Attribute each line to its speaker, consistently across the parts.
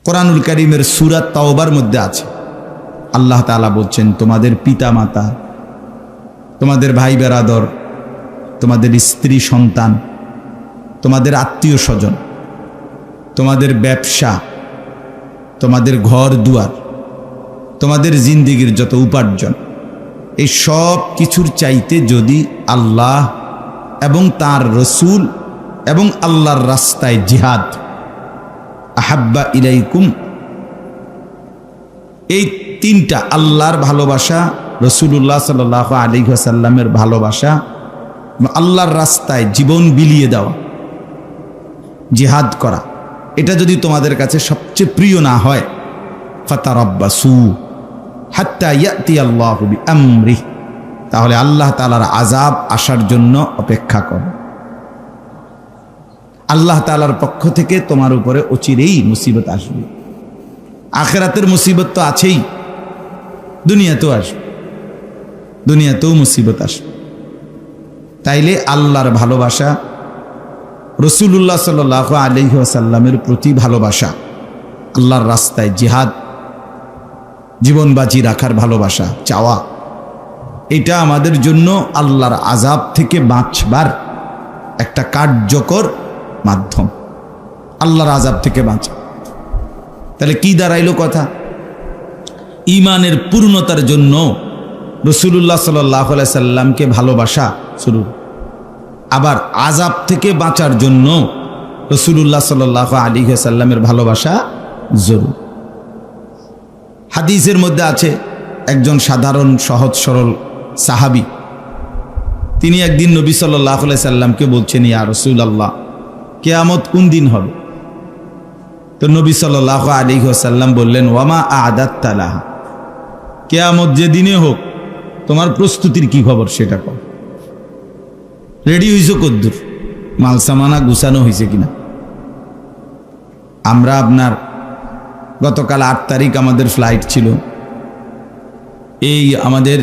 Speaker 1: কোরআনুল কারীমের সূরা তাওবার মধ্যে আছে, আল্লাহ তাআলা বলছেন, তোমাদের পিতা মাতা, তোমাদের ভাই বেরাদর, তোমাদের স্ত্রী সন্তান, তোমাদের আত্মীয় স্বজন, তোমাদের ব্যবসা, তোমাদের ঘর দুয়ার, তোমাদের জিন্দেগির যত উপার্জন, এই সব কিছুর চাইতে যদি আল্লাহ এবং তার রসুল এবং আল্লাহর রাস্তায় জিহাদ, আহাব্বা ইলাইকুম, এই তিনটা, আল্লাহর ভালোবাসা, রসুলুল্লাহ সাল্লাল্লাহু আলাইহি ওয়াসাল্লামের ভালোবাসা, আল্লাহর রাস্তায় জীবন বিলিয়ে দেওয়া, জিহাদ করা, এটা যদি তোমাদের কাছে সবচেয়ে প্রিয় না হয়, ফাতারাব্বাসু হাত্তা ইয়াতি আল্লাহু বিআমরিহি, তাহলে আল্লাহ তাআলার আযাব আসার জন্য অপেক্ষা করো। আল্লাহ তাআলার পক্ষ থেকে তোমার উপরে অচিরেই মুসিবত আসবে। আখিরাতের মুসিবত তো আছেই, দুনিয়াতেও আসবে, দুনিয়াতেও মুসিবত আসবে। তাইলে আল্লাহর ভালোবাসা, রসুলুল্লাহ সাল্লাল্লাহু আলাইহি ওয়াসাল্লামের প্রতি ভালোবাসা, আল্লাহর রাস্তায় জিহাদ, জীবন বাজি রাখার ভালোবাসা চাওয়া, এটা আমাদের জন্য আল্লাহর আযাব থেকে বাঁচবার একটা কার্যকর মাধ্যম, আল্লাহর আযাব থেকে বাঁচা। তাহলে কি দাঁড়াইল কথা? ঈমানের পূর্ণতার জন্য রসুলুল্লাহ সাল্লাল্লাহু আলাইহি সাল্লামকে ভালোবাসা শুরু, আবার আযাব থেকে বাঁচার জন্য রসুলুল্লাহ সাল্লাল্লাহু আলাইহি ওয়াসাল্লামের ভালোবাসা জরুরি। হাদিসের মধ্যে আছে, একজন সাধারণ সহজ সরল সাহাবী, তিনি একদিন নবী সাল্লাল্লাহু আলাইহি সাল্লামকে বলছেন, ইয়া রাসূলুল্লাহ, কিয়ামত কোন দিন হবে? তো নবী সাল্লাল্লাহু আলাইহি ওয়াসাল্লাম বললেন, ওয়ামা আ'দাত্তা লাহা, কিয়ামত যে দিনে হোক তোমার প্রস্তুতির কি খবর সেটা কর। রেডি হইছো কদ্দুর? মাল সামানা গুছানো হয়েছে কিনা? আমরা আপনার গতকাল 8 তারিখ আমাদের ফ্লাইট ছিল, এই আমাদের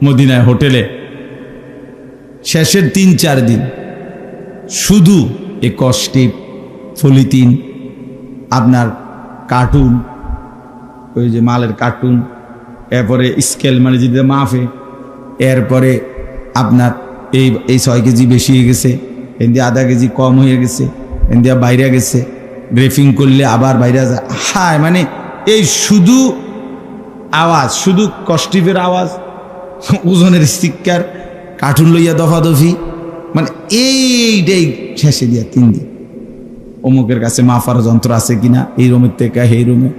Speaker 1: মদিনায় হোটেলে শেষের 3-4 দিন শুধু এই কষ্টিপ, পলিথিন, আপনার কার্টুন, ওই যে মালের কার্টুন, এরপরে স্কেল মানে যেটা মাফে, এরপরে আপনার এই 6 কেজি বেশি হয়ে গেছে, এদিকে আধা কেজি কম হয়ে গেছে, এদিকে বাইরে গেছে, গ্রেফিং করলে আবার বাইরে যায়, হায় মানে এই শুধু আওয়াজ, শুধু কষ্টিপের আওয়াজ, ওজনের চিৎকার, কার্টুন লইয়া দফাদফি, মানে এইটাই শেষে দিয়া 3 দিন। অমুকের কাছে মাফার যন্ত্র আছে কিনা, এই রুমের থেকে এই রুমে,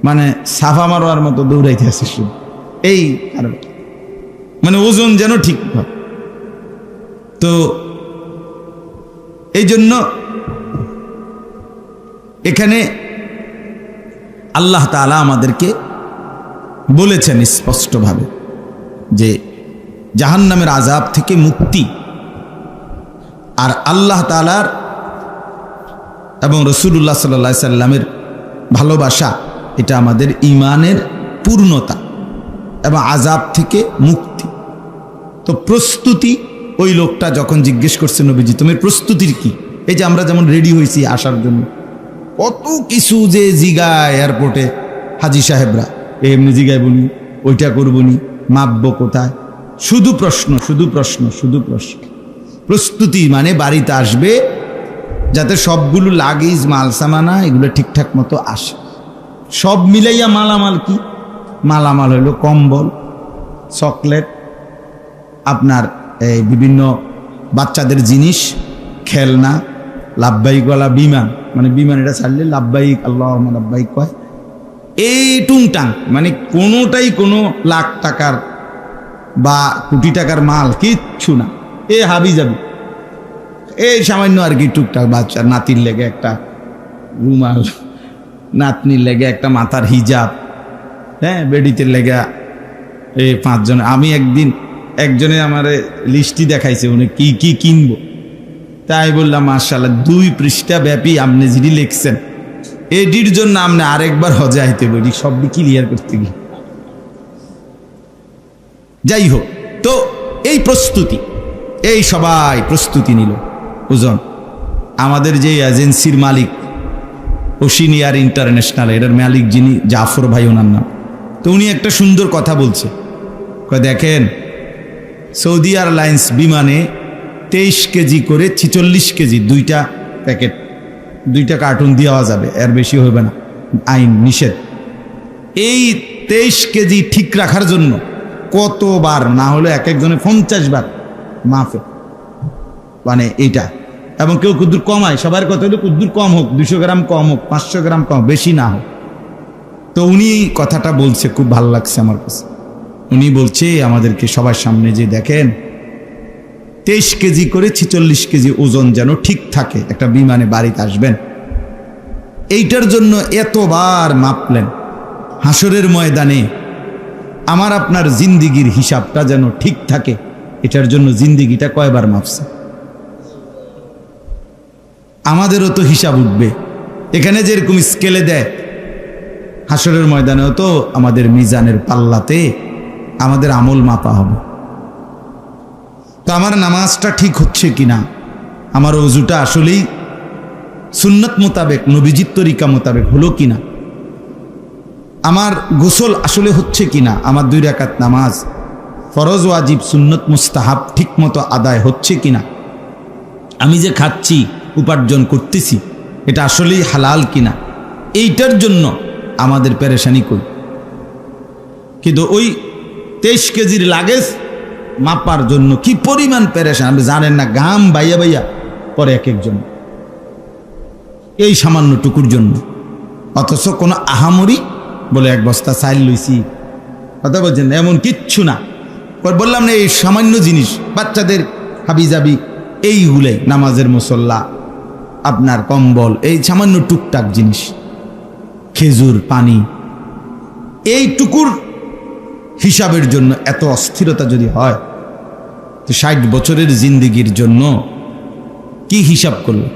Speaker 1: মানে সাফা মারোয়ার মতো দৌড়াইতে আছে শুধু এই কারণ, মানে ওজন যেন ঠিক হয়। তো এই জন্য এখানে আল্লাহ তাআলা আমাদেরকে বলেছেন স্পষ্টভাবে যে জাহান্নামের আযাব থেকে মুক্তি আর আল্লাহ তাআলার এবং রাসূলুল্লাহ সাল্লাল্লাহু আলাইহি সাল্লামের ভালোবাসা, এটা আমাদের ঈমানের পূর্ণতা এবং আযাব থেকে মুক্তি। তো প্রস্তুতি, ওই লোকটা যখন জিজ্ঞেস করছে, নবীজি তোমার প্রস্তুতির কি? এই যে আমরা যেমন রেডি হয়েছি আসার জন্য, কত কিছু যে জিগায় এয়ারপোর্টে হাজি সাহেবরা, এমনি জিগায় বলি, ওইটা করবনি, মাপবো কোথায়, শুধু প্রশ্ন, শুধু প্রশ্ন, শুধু প্রশ্ন। প্রস্তুতি মানে বাড়িতে আসবে যাতে সবগুলো লাগেজ, মাল সামানা এগুলো ঠিকঠাক মতো আসে। সব মিলাইয়া মালামাল কি? মালামাল হইল কম্বল, চকলেট, আপনার এই বিভিন্ন বাচ্চাদের জিনিস, খেলনা, লাব্বাইকওয়ালা বিমান, মানে বিমান এটা ছাড়লে লাব্বাইক আল্লাহুম্মা লাব্বাইক কয়, এই টুংটাং, মানে কোনোটাই কোনো লাখ টাকার বা কোটি টাকার মাল কিচ্ছু না, এ হাবি যাবি, এই সামান্য আর কি টুকটাক বাচ্চার নাতির লেগে একটা রুমাল, নাতনির লেগে একটা মাথার হিজাব, হ্যাঁ, বেডিতে লেগে এই 5 জন। আমি একদিন একজনে আমার লিস্টই দেখাইছে, উনি কি কি কিনবো, তাই বললাম মাশাআল্লাহ 2 পৃষ্ঠা ব্যাপী আপনি যিনি লিখছেন, এটির জন্য আপনি আরেকবার হজে আইতে বলি, সবই ক্লিয়ার করতে গিয়ে। যাই হোক, তো এই প্রস্তুতি, এই সবাই প্রস্তুতি নিল। ওজন আমাদের যে এজেন্সির মালিক, ওশিনিয়ার ইন্টারন্যাশনাল, এটার মালিক যিনি জাফর ভাই ওনার নাম। তো উনি একটা সুন্দর কথা বলছে, দেখেন সৌদি এয়ারলাইন্স বিমানে 23 কেজি করে 46 কেজি দুইটা প্যাকেট, দুইটা কার্টুন দেওয়া যাবে, এর বেশি হবে না, আইন নিষেধ। এই 23 কেজি ঠিক রাখার জন্য কতবার না হলে এক একজনে 50 বার মাফে, মানে এইটা। এবং কেউ কুদ্দুর কমায়, সবার কথা হলো কুদ্দুর কম হোক, 200 গ্রাম কম হোক, 500 গ্রাম কম, বেশি না হোক। তো উনি কথাটা বলছে, খুব ভালো লাগছে আমার কাছে। উনি বলছে আমাদেরকে সবার সামনে যে দেখেন 23 কেজি করে 46 কেজি ওজন যেন ঠিক থাকে, একটা বিমানে বাড়িতে আসবেন, এইটার জন্য এতবার মাপলেন। হাসরের ময়দানে আমার আপনার জিন্দিগির হিসাবটা যেন ঠিক থাকে, এটার জন্য জিন্দিগিটা কয়বার মাপছে। আমাদেরও তো হিসাব উঠবে, এখানে যেরকম স্কেলে দেয়, হাসরের ময়দানেও তো আমাদের মিজানের পাল্লাতে আমাদের আমল মাপা হবে। তো আমার নামাজটা ঠিক হচ্ছে কিনা, আমার ওযুটা আসলেই সুন্নত মোতাবেক, নবীজির তরিকা মোতাবেক হলো কিনা, আমার গোসল আসলে হচ্ছে কিনা, আমার 2 রাকাত নামাজ ফরজ ওয়াজিব সুন্নত মুস্তাহাব ঠিক মতো আদায় হচ্ছে কিনা, আমি যে খাচ্ছি উপার্জন করতেছি এটা আসলেই হালাল কিনা, এইটার জন্য আমাদের পেরেশানি করি। কিন্তু ওই 23 কেজির লাগেজ মাপার জন্য কি পরিমাণ পেরেশান আপনি জানেন না, গাম বাইয়া বাইয়া পরে এক একজন এই সামান্য টুকুর জন্য। অথচ কোনো আহামরি বলে 1 বস্তা চাইল লইছি, কথা বলছেন, এমন কিচ্ছু না। বললাম না, এই সামান্য জিনিস, বাচ্চাদের হাবিজাবি এইগুলাই, নামাজের মুসল্লা, আপনার কম্বল, এই সামান্য টুকটাক জিনিস, খেজুর, পানি, এইটুকুর হিসাবের জন্য এত অস্থিরতা যদি হয়, তো 60 বছরের জিন্দিগির জন্য কি হিসাব করলো?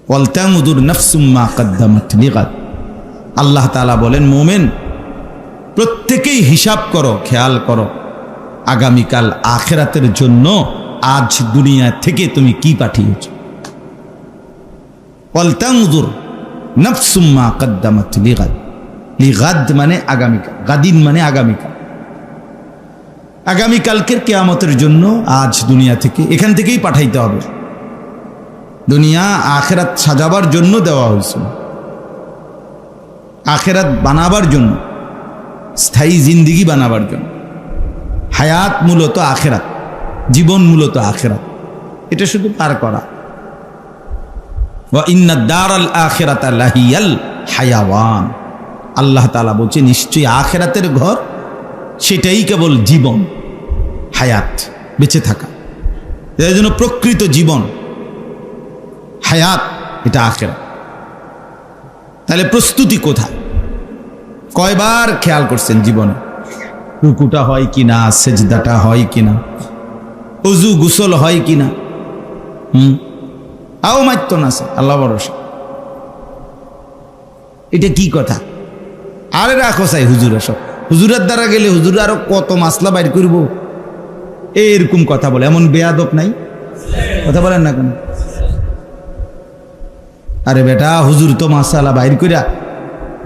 Speaker 1: ওয়ালতানজুর নাফসুম মা কদ্দামাত লিগাদ। আল্লাহ তাআলা বলেন, মোমেন প্রত্যেকেই হিসাব করো, খেয়াল করো আগামীকাল আখিরাতের জন্য আজ দুনিয়া থেকে তুমি কি পাঠিয়েছ। ওয়ালতানজুর নাফসুম মা কদ্দামাত লিগাদ। লিগাদ মানে আগামীকাল, গাদিন মানে আগামীকাল, আগামীকালকের কিয়ামতের জন্য আজ দুনিয়া থেকে, এখান থেকেই পাঠাইতে হবে। দুনিয়া আখিরাত সাজাবার জন্য দেওয়া হয়েছে, আখিরাত বানাবার জন্য, স্থায়ী জিন্দিগি বানাবার জন্য। হায়াত মূলত আখিরাত, জীবন মূলত আখিরাত, এটা শুধু পার করা। ওয়া ইন্নাদ দারাল আখিরাতা লাহিয়াল হায়াওয়ান। আল্লাহ তাআলা বলছে, নিশ্চয়ই আখিরাতের ঘর সেটাই কেবল জীবন, হায়াত, বেঁচে থাকা। এর জন্য প্রকৃত জীবন হায়াত, এটা আখিরাত। তাহলে প্রস্তুতি কোথায়? কয়বার খেয়াল করছেন জীবনে? রুকুটা হয় কিনা, সেজদাটা হয় কিনা, ওযু গোসল হয় কিনা? আও মাত্য না আল্লাহ ভরসা, এটা কি কথা? আরে রাখো চাই হুজুরা, সব হুজুরের দ্বারা গেলে হুজুর আরো কত মাসলা বাইর করবো, এরকম কথা বলে। এমন বেয়াদব নাই? কথা বলেন না কেন? আরে বেটা, হুজুর তো মাসালা বাইর করিয়া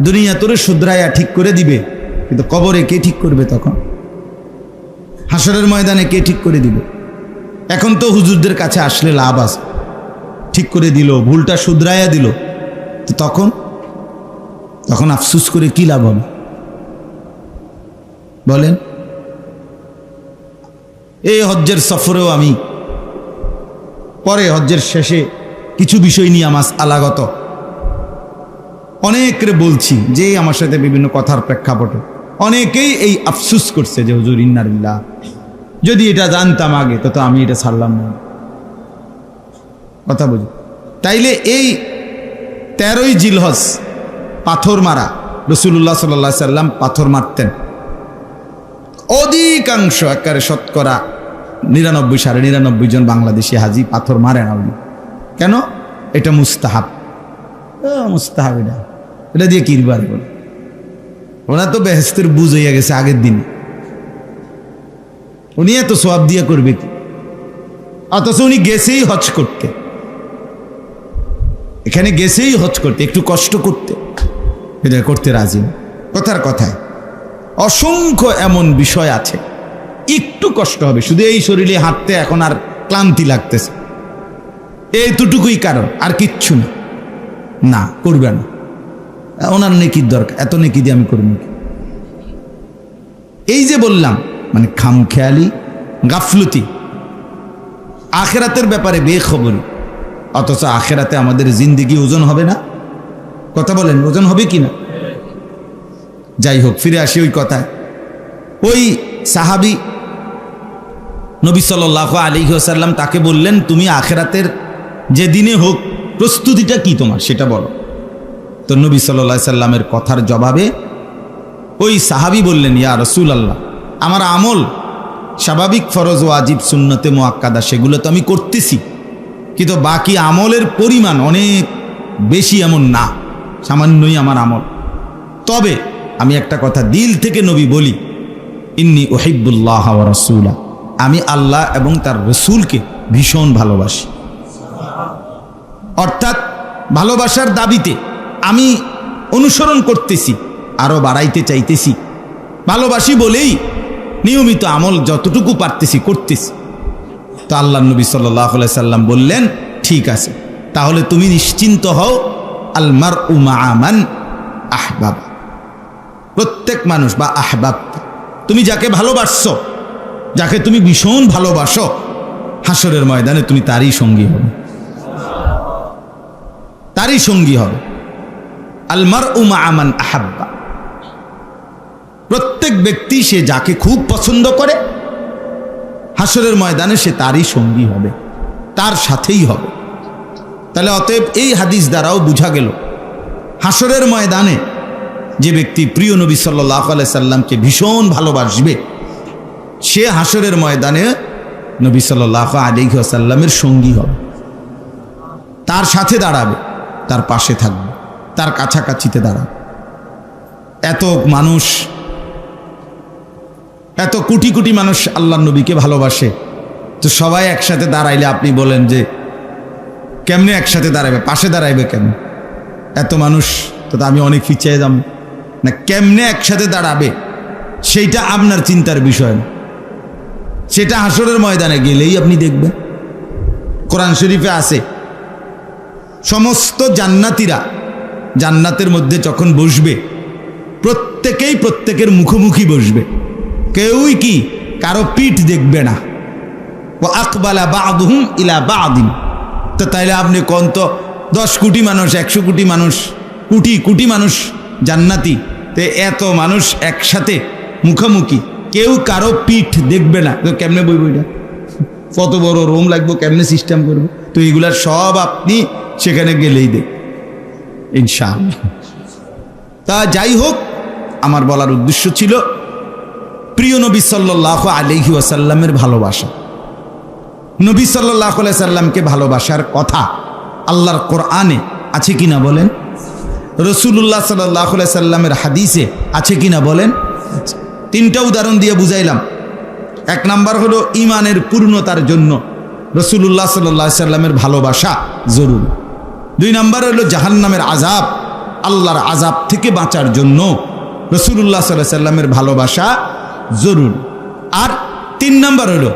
Speaker 1: দুনিয়া তোরে শুধরাইয়া ঠিক করে দিবে, কিন্তু কবরে কে ঠিক করবে? তখন হাসরের ময়দানে কে ঠিক করে দিবে? এখন তো হুজুরদের কাছে আসলে লাভ আছে, ঠিক করে দিল, ভুলটা শুধরাইয়া দিল, তো তখন আফসুস করে কি লাভ হবে বলেন? এই হজ্জের সফরেও আমি পরে হজ্জের শেষে কিছু বিষয় নিয়ে আমার আলাগত অনেকরে বলছি, যে আমার সাথে বিভিন্ন কথার প্রেক্ষাপটে অনেকেই এই আফসুস করছে যে হুজুর ইন্নালিল্লাহ, যদি এটা জানতাম আগে তো আমি এটা ছাড়লাম না। কথা বুঝি? তাইলে এই 13ই জিলহজ পাথর মারা, রাসূলুল্লাহ সাল্লাল্লাহু আলাইহি সাল্লাম পাথর মারতেন। অধিকাংশ একেবারে শতকরা 99, 99.5 জন বাংলাদেশি হাজি পাথর মারে না। কেন? এটা মুস্তাহাব। মুস্তাহাব, এটা দিয়ে কি বার বলে? ওনা তো বেহেস্তের বুঝ হইয়া গেছে আগের দিনে, উনি এত সওয়াব দিয়া করবে কি? অথচ উনি গেছেই হজ করতে। এখানে গেছেই হজ করতে, একটু কষ্ট করতে, এটা করতে রাজি না। কথার কথায় অসংখ্য এমন বিষয় আছে, একটু কষ্ট হবে, শুধু এই শরীরে হাঁটতে এখন আর ক্লান্তি লাগতেছে, এইটুকুই কারণ, আর কিচ্ছু না। না, করবে না, ওনার নেকির দরকার, এত নেকি দিয়ে আমি করব কি? এই যে বললাম, মানে খামখেয়ালি, গাফলতি, আখেরাতের ব্যাপারে বেখবরি, অথচ আখেরাতে আমাদের জিন্দেগি ওজন হবে না। কথা বলেন, ওজন হবে কি না? যাই হোক, ফিরে আসি ওই কথায়। ওই সাহাবী নবী সাল্লাল্লাহু আলাইহি ওয়াসাল্লাম তাকে বললেন, তুমি আখেরাতের যে দিনে হোক প্রস্তুতিটা কি তোমার, সেটা বলো। তো নবী সাল্লাল্লাহু আলাইহি সাল্লামের কথার জবাবে ওই সাহাবী বললেন, ইয়া রাসূলুল্লাহ, আমার আমল স্বাভাবিক ফরজ ওয়াজিব সুন্নতে মুআক্কাদা সেগুলো তো আমি করতেছি, কিন্তু বাকি আমলের পরিমাণ অনেক বেশি এমন না, সামান্যই আমার আমল। তবে আমি একটা কথা দিল থেকে নবী বলি, ইন্নী উহিব্বুল্লাহ ওয়া রাসূলা, আমি আল্লাহ এবং তার রসুলকে ভীষণ ভালোবাসি। অর্থাৎ ভালোবাসার দাবিতে আমি অনুসরণ করতেছি, আরো বাড়াইতে চাইতেছি, ভালোবাসি বলেই নিয়মিত আমল যতটুকু পারতেছি করতেছি। তো আল্লাহ নবী সাল্লাল্লাহু আলাইহি সাল্লাম বললেন, ঠিক আছে, তাহলে তুমি নিশ্চিন্ত হও, আল মারউ মাআ মান আহবাব, প্রত্যেক মানুষ বা আহবাব, তুমি যাকে ভালোবাসছো, যাকে তুমি ভীষণ ভালোবাসো, হাসরের ময়দানে তুমি তারই সঙ্গী হবে, তারই সঙ্গী হবে। আল মারউ মাআ মান আহাব্বা, প্রত্যেক ব্যক্তি সে যাকে খুব পছন্দ করে, হাসরের ময়দানে সে তারই সঙ্গী হবে, তার সাথেই হবে। তাহলে অতএব এই হাদিস দ্বারাও বোঝা গেল, হাসরের ময়দানে যে ব্যক্তি প্রিয় নবী সাল্লাল্লাহু আলাইহি সাল্লামকে ভীষণ ভালোবাসবে, সে হাসরের ময়দানে নবী সাল্লাল্লাহু আলাইহি ওয়াসাল্লামের সঙ্গী হবে, তার সাথে দাঁড়াবে, তার পাশে থাকবে, তার কাছাকাছিতে দাঁড়াবে। এত মানুষ, এত কোটি কোটি মানুষ আল্লাহর নবীকে ভালোবাসে, তো সবাই একসাথে দাঁড়াইলে আপনি বলেন যে কেমনে একসাথে দাঁড়াবে, পাশে দাঁড়াইবে কেমন? এত মানুষ তো আমি অনেক পিছিয়ে যাব না, কেমনে একসাথে দাঁড়াবে সেইটা আপনার চিন্তার বিষয় না, সেটা হাসরের ময়দানে গেলেই আপনি দেখবেন। কোরআন শরীফে আছে, সমস্ত জান্নাতীরা জান্নাতের মধ্যে যখন বসবে, প্রত্যেকেই প্রত্যেকের মুখোমুখি বসবে, কেউই কি কারো পিঠ দেখবে না। ওয়া আকবালা বা'দুহুম ইলা বা'দিন, তো তাইলে আপনি কোন তো 10 কোটি মানুষ, 100 কোটি মানুষ, কোটি কোটি মানুষ জান্নাতি, তো এত মানুষ একসাথে মুখোমুখি, কেউ কারো পিঠ দেখবে না, তো কেমনে বই বইটা, কত বড় রুম লাগবে, কেমনে সিস্টেম করবে? তো এগুলার সব আপনি সেখানে গেলেই দেখ ইনশাআল্লাহ। তা যাই হোক, আমার বলার উদ্দেশ্য ছিল প্রিয় নবী সাল্লাল্লাহু আলাইহি ওয়াসাল্লামের ভালোবাসা। নবী সাল্লাল্লাহু আলাইহি সাল্লামকে ভালোবাসার কথা আল্লাহর কোরআনে আছে কিনা বলেন? রাসূলুল্লাহ সাল্লাল্লাহু আলাইহি সাল্লামের হাদিসে আছে কিনা বলেন? তিনটা উদাহরণ দিয়ে বুঝাইলাম। এক নাম্বার হলো ঈমানের পূর্ণতার জন্য রাসূলুল্লাহ সাল্লাল্লাহু আলাইহি সাল্লামের ভালোবাসা জরুরি। 2 নাম্বার হলো জাহান্নামের আযাব, আল্লাহর আযাব থেকে বাঁচার জন্য রাসূলুল্লাহ সাল্লাল্লাহু আলাইহি সাল্লামের ভালোবাসা জরুরি। আর 3 নাম্বার হলো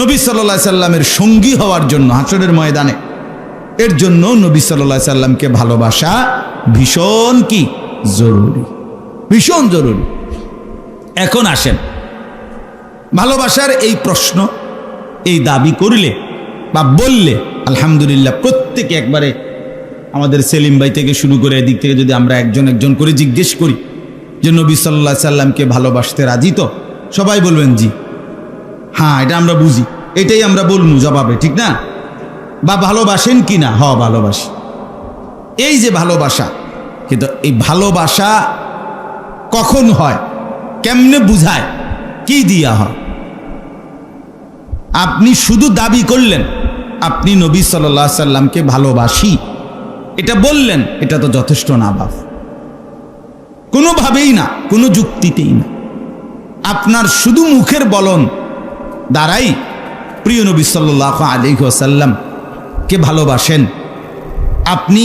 Speaker 1: নবী সাল্লাল্লাহু আলাইহি সাল্লামের সঙ্গী হওয়ার জন্য হাসরের ময়দানে, এর জন্য নবী সাল্লাল্লাহু আলাইহি সাল্লামকে ভালোবাসা ভীষণ কি জরুরি, ভীষণ জরুরি। এখন আসেন, ভালোবাসার এই প্রশ্ন, এই দাবি করলে বা বললে আলহামদুলিল্লাহ প্রত্যেকে একবারে, আমাদের সেলিম ভাই থেকে শুরু করে এদিক থেকে যদি আমরা একজন একজন করে জিজ্ঞেস করি যে নবী সাল্লাল্লাহু আলাইহি সাল্লামকে ভালোবাসতে রাজি তো, সবাই বলবেন জি, হ্যাঁ এটা আমরা বুঝি, এটাই আমরা বলবো জবাবে, ঠিক না? বা ভালোবাসেন কি না? হ, ভালোবাসি। এই যে ভালোবাসা, কিন্তু এই ভালোবাসা কখন হয়, কেমনে বুঝায়, কি দিয়া হয়? আপনি শুধু দাবি করলেন আপনি নবী সাল্লাল্লাহু আলাইহি সাল্লামকে ভালোবাসি, এটা বললেন, এটা তো যথেষ্ট না বাপ, কোনোভাবেই না, কোনো যুক্তিতেই না। আপনার শুধু মুখের বলন দ্বারাই প্রিয় নবী সাল্লাল্লাহু আলাইহি ওয়াসাল্লাম কে ভালোবাসেন, আপনি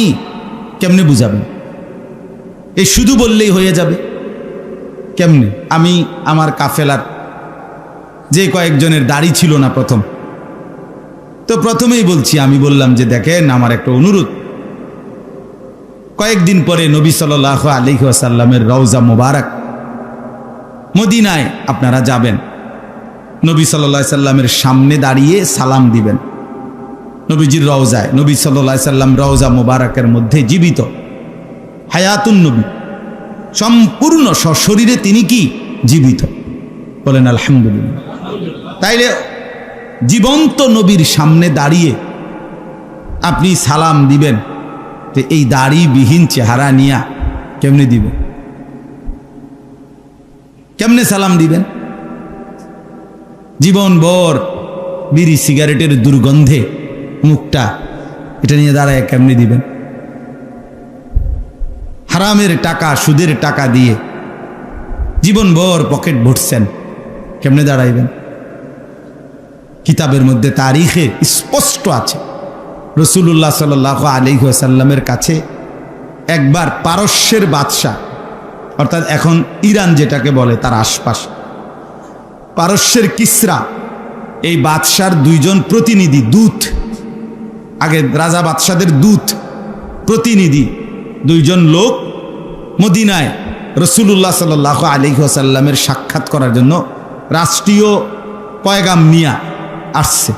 Speaker 1: কেমনে বুঝাবেন? এই শুধু বললেই হয়ে যাবে কেমনে? আমি আমার কাফেলার যে কয়েকজনের দাড়ি ছিল না প্রথম, তো প্রথমেই বলছি, আমি বললাম যে দেখেন আমার একটা অনুরোধ, কয়েকদিন পরে নবী সাল্লাল্লাহু আলাইহি ওয়াসাল্লামের রওজা মুবারক মদিনায় আপনারা যাবেন, নবী সাল্লাল্লাহু আলাইহি সাল্লামের সামনে দাঁড়িয়ে সালাম দিবেন। নবীজির রওজায়, নবী সাল্লাল্লাহু আলাইহি সাল্লাম রওজা মুবারকের মধ্যে জীবিত, হায়াতুন নবী, সম্পূর্ণ সশরীরে তিনি কি জীবিত? বলেন আলহামদুলিল্লাহ। তাইলে জীবন্ত নবীর সামনে দাঁড়িয়ে আপনি সালাম দিবেন, তো এই দাড়িবিহীন চেহারা নিয়া কেমনে দিবেন? কেমনে সালাম দিবেন? জীবনভর বিড়ি সিগারেটের দুর্গন্ধে মুখটা এটা নিয়ে দাঁড়ায় কেমনে দিবেন? হারামের টাকা, সুদের টাকা দিয়ে জীবনভর পকেট ভরছেন, কেমনে দাঁড়াইবেন? কিতাবের মধ্যে তারিখে স্পষ্ট আছে, রাসূলুল্লাহ সাল্লাল্লাহু আলাইহি ওয়াসাল্লামের কাছে একবার পারস্যের বাদশাহ, অর্থাৎ এখন ইরান যেটাকে বলে তার আশপাশ, পারস্যের কিসরা, এই বাদশার দুইজন প্রতিনিধি, দূত, আগে রাজা বাদশাদের দূত, প্রতিনিধি দুইজন লোক মদিনায় রাসূলুল্লাহ সাল্লাল্লাহু আলাইহি ওয়াসাল্লামের সাক্ষাৎ করার জন্য রাষ্ট্রীয় পয়গাম নিয়ে আসছে।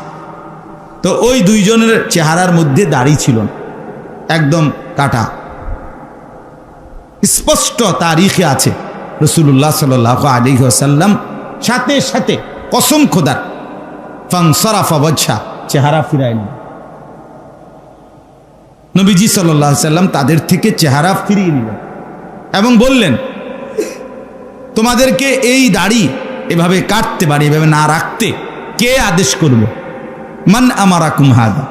Speaker 1: তো ওই দুইজনের চেহারার মধ্যে দাড়ি ছিল না, একদম কাটা, স্পষ্ট তারিখে আছে। রাসূলুল্লাহ সাল্লাল্লাহু আলাইহি ওয়াসাল্লাম সাথে সাথে কসম খোদার ফানসারাফা ওয়াজহা, চেহারা ফিরায় নিলেন। নবীজি সাল্লাল্লাহু আলাইহি ওয়াসাল্লাম তাদের থেকে চেহারা ফিরিয়ে নিলেন এবং বললেন, তোমাদেরকে এই দাড়ি এভাবে কাটতে পারি, এভাবে না রাখতে কে আদেশ করবে? মান আমারাকুম হাদা।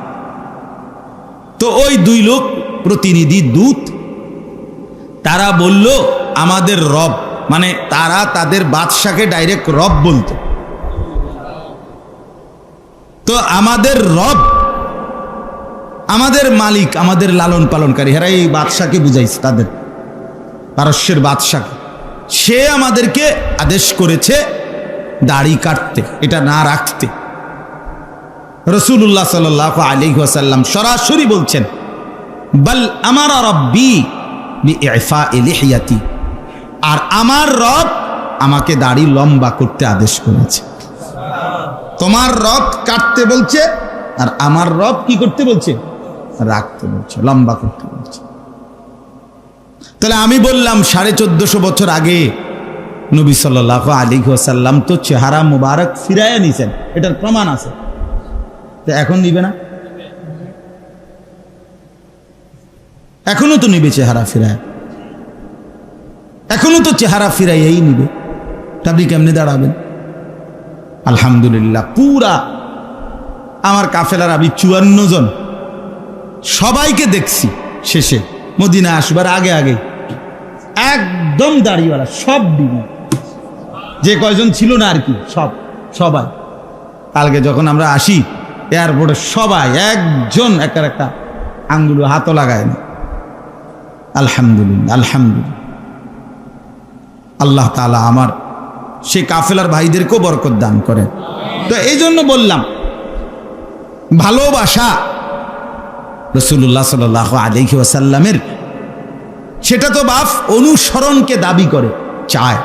Speaker 1: তো ওই দুই লোক প্রতিনিধি দূত, তারা বলল আমাদের রব, মানে তারা তাদের বাদশাকে ডাইরেক্ট রব বলতো। তো আমাদের রব, আমাদের মালিক, আমাদের লালন পালনকারী, হেরা এই বাদশাকে বুঝাইছে, তাদের পারস্যের বাদশাকে, সে আমাদেরকে আদেশ করেছে দাড়ি কাটতে, এটা না রাখতে। রাসূলুল্লাহ সাল্লাল্লাহু আলাইহি ওয়াসাল্লাম সরাসরি বলছেন, বাল আমারা রাব্বি বিইফা'i লিহিয়াতি, আর আমার রব আমাকে দাড়ি লম্বা করতে আদেশ করেছে। তোমার রব কাটতে বলছে, আর আমার রব কি করতে বলছে? রাখতে বলছে, লম্বা করতে বলছে। তাহলে আমি বললাম 1450 বছর আগে নবী সাল্লাল্লাহু আলাইহি ওয়াসাল্লাম তো চেহারা মুবারক ফিরাইয়া নিছেন, এটার প্রমাণ আছে। তো এখন নিবে না? এখনো তো নিবে চেহারা ফিরায়, এখনো তো চেহারা ফিরাইয়াই নিবে। আপনি কেমনে দাঁড়াবেন? আলহামদুলিল্লাহ, পুরা আমার কাফেলার আমি 54 জন, সবাইকে দেখছি শেষে মদিনা আসবার আগে আগে একদম দাড়িওয়ালা, সব দিন যে কয়জন ছিল না আর কি, সবাই। কালকে যখন আমরা আসি এয়ারপোর্টে, সবাই একজন একটা আঙ্গুল হাতও লাগায় না। আলহামদুলিল্লাহ, আলহামদুলিল্লাহ। আল্লাহ তাআলা আমার সেই কাফেলার ভাইদেরকেও বরকত দান করেন। তো এই জন্য বললাম, ভালোবাসা রাসূলুল্লাহ সাল্লাল্লাহু আলাইহি ওয়াসাল্লামের, সেটা তো বাপ অনুসরণকে দাবি করে, চায়।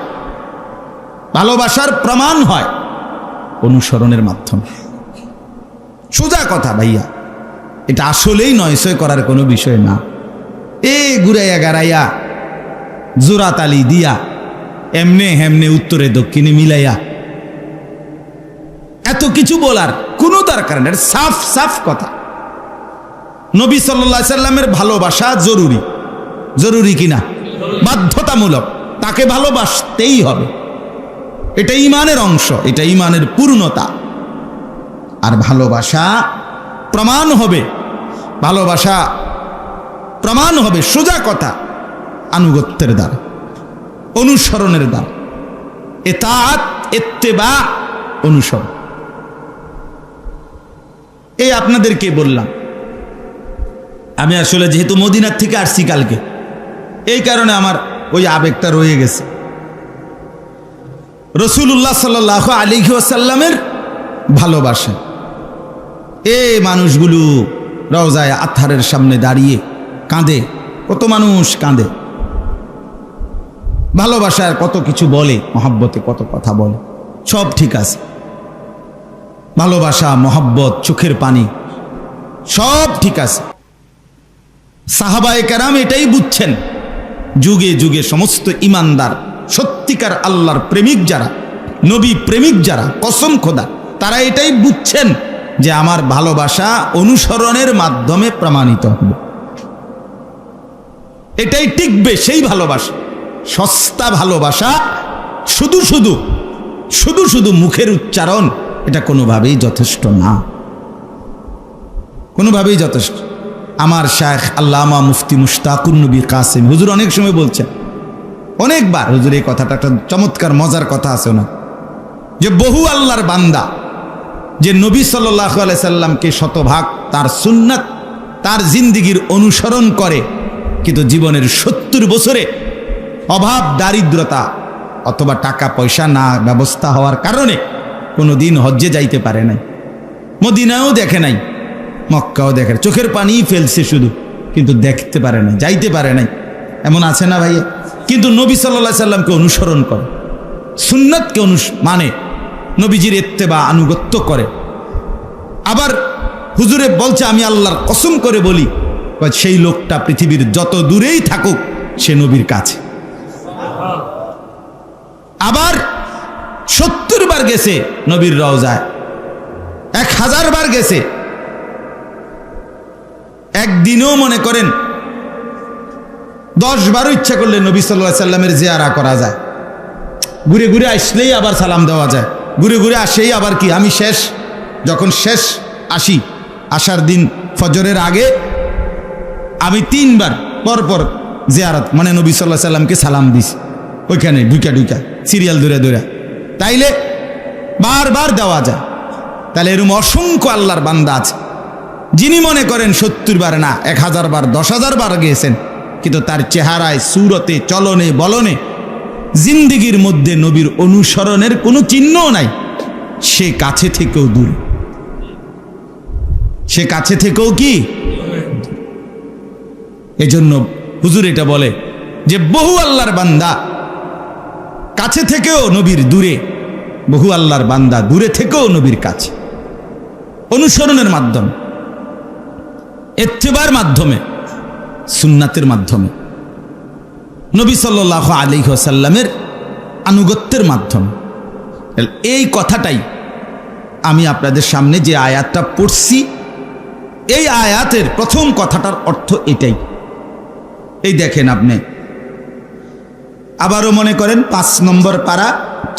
Speaker 1: ভালোবাসার প্রমাণ হয় অনুসরণের মাধ্যমে। সোজা কথা ভাইয়া, এটা আসলেই নয়সয় করার কোনো বিষয় না। ঘুরাইয়া গাড়াইয়া জোরাতালি দিয়া এমনে হেমনে উত্তরে দক্ষিণে মিলাইয়া এত কিছু বলার কোনো দরকার নেই। সাফ সাফ কথা, নবী সাল্লাল্লাহু আলাইহি সাল্লামের ভালোবাসা জরুরি। জরুরি কিনা? বাধ্যতামূলক, তাকে ভালোবাসতেই হবে। এটা ঈমানের অংশ, এটা ঈমানের পূর্ণতা। আর ভালোবাসা প্রমাণ হবে, ভালোবাসা প্রমাণ হবে, সোজা কথা, আনুগত্যের দ্বারা, অনুসরণের দ্বারা। ইতাআত, ইত্তিবা, অনুসরণ। এই আপনাদেরকে বললাম। আমি আসলে যেহেতু মদিনার থেকে আসছি কালকে, এই কারণে আমার ওই আবেগটা রয়ে গেছে। রাসূলুল্লাহ সাল্লাল্লাহু আলাইহি ওয়াসাল্লামের ভালোবাসা, এই মানুষগুলো রওজায়ে আতহারের সামনে দাঁড়িয়ে কাঁদে, কত মানুষ কাঁদে, ভালোবাসার কত কিছু বলে, মহব্বতে কত কথা বলে, সব ঠিক আছে। ভালোবাসা, মহব্বত, চোখের পানি সব ঠিক আছে। সাহাবায়ে কেরাম এটাই বুঝছেন, যুগে যুগে সমস্ত ইমানদার সত্যিকার আল্লাহর প্রেমিক যারা, নবী প্রেমিক যারা, কসম খোদা, তারা এটাই বুঝছেন যে আমার ভালোবাসা অনুসরণের মাধ্যমে প্রমাণিত হবে, এটাই টিকবে। সেই ভালোবাসা, সস্তা ভালোবাসা, শুধু শুধু শুধু শুধু মুখের উচ্চারণ, এটা কোনোভাবেই যথেষ্ট না, কোনোভাবেই যথেষ্ট। আমার শায়েখ আল্লামা মুফতি মুশতাকুর নবী কাসেম হুজুর অনেক সময় বলছেন, অনেকবার হুজুর এই কথাটা একটা চমৎকার মজার কথা আছে না, যে বহু আল্লাহর বান্দা যে নবী সাল্লাল্লাহু আলাইহি সাল্লামকে শতভাগ তার সুন্নাত, তার জিন্দিগির অনুসরণ করে, কিন্তু জীবনের 70 বছরে অভাব, দারিদ্রতা অথবা টাকা পয়সা না ব্যবস্থা হওয়ার কারণে কোনোদিন হজ্জে যাইতে পারে নাই, মদিনাও দেখে নাই, মক্কাও দেখে, চোখের পানি ফেলছে শুধু, কিন্তু দেখতে পারে নাই, যাইতে পারে নাই, এমন আছে না ভাইয়া? কিন্তু নবী সাল্লাল্লাহু আলাইহি সাল্লামকে অনুসরণ করে, সুন্নাতকে মানে নবীজির ইত্তেবা, আনুগত্য করে। আবার হুজুরে বলছে, আমি আল্লাহর কসম করে বলি, সেই লোকটা পৃথিবীর যত দূরেই থাকুক সে নবীর কাছে। আবার 70 বার গেছে নবীর রওজায়, 1000 বার গেছে, একদিনও মনে করেন 10 বারও ইচ্ছা করলে নবী সাল্লাল্লাহু আলাইহি সাল্লামের জিয়ারা করা যায়, ঘুরে ঘুরে আসলেই আবার সালাম দেওয়া যায়, ঘুরে ঘুরে আসেই আবার কি, আমি যখন শেষ আসি, আসার দিন ফজরের আগে আমি 3 বার পরপর জিয়ারত মানে নবী সাল্লাল্লাহু আলাইহি সাল্লামকে সালাম দিছি, ওইখানে ঢুকা সিরিয়াল ধরে ধরে, তাইলে বারবার দেওয়া যায়। তাহলে এরকম অসংখ্য আল্লাহর বান্দা আছে যিনি মনে করেন 70 বার না 1000 বার 10,000 বার গিয়েছেন, কিন্তু তার চেহারায়, সুরতে, চলনে, বলনে, জিন্দিগির মধ্যে নবীর অনুসরণের কোনো চিহ্নও নাই। সে কাছে থেকেও দূরে, সে কাছে থেকেও কি। এজন্য হুজুর এটা বলে যে বহু আল্লাহর বান্দা কাছে থেকেও নবীর দূরে, বহু আল্লাহর বান্দা দূরে থেকেও নবীর কাছে, অনুসরণের মাধ্যমে, ইত্তেবার মাধ্যমে, সুন্নাতের মাধ্যমে, নবী সাল্লাল্লাহু আলাইহি ওয়াসাল্লামের আনুগত্যের মাধ্যমে। এই কথাটাই আমি আপনাদের সামনে যে আয়াতটা পড়ছি, এই আয়াতের প্রথম কথাটার অর্থ এটাই। এই দেখেন আপনি, আবারও মনে করেন 5 নম্বর পারা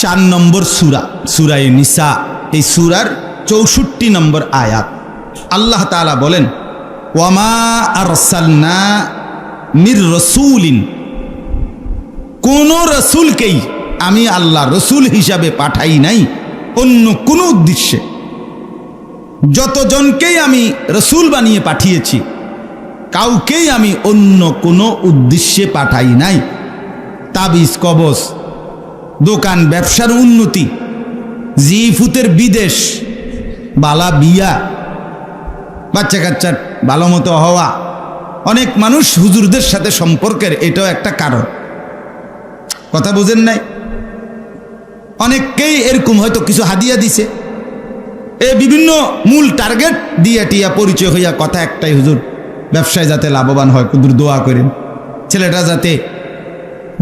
Speaker 1: 4 নম্বর সূরা, সূরায়ে নিসা, এই সূরার 64 নম্বর আয়াত। আল্লাহ তাআলা বলেন, ওয়ামা আরসালনা মির রাসূলিন, কোন রাসূলকেই আমি আল্লাহ রাসূল হিসাবে পাঠাই নাই অন্য কোনো উদ্দেশ্যে। যতজনকেই আমি রাসূল বানিয়ে পাঠিয়েছি, কাউকেই আমি অন্য কোনো উদ্দেশ্যে পাঠাই নাই। তাবিজ কবজ, দোকান ব্যবসার উন্নতি, জিফুতের বিদেশ, বালা বিয়া, বাচ্চা কাচ্চার ভালো মতো হওয়া, অনেক মানুষ হুজুরদের সাথে সম্পর্কের এটাও একটা কারণ। কথা বুঝেন নাই? অনেককেই এরকম হয়তো কিছু হাদিয়া দিছে, বিভিন্ন মূল টার্গেট দিয়া টিয়া পরিচয় হইয়া কথা একটাই, হুজুর ব্যবসায় যাতে লাভবান হয়, কুদুর দোয়া করেন, ছেলেটা যাতে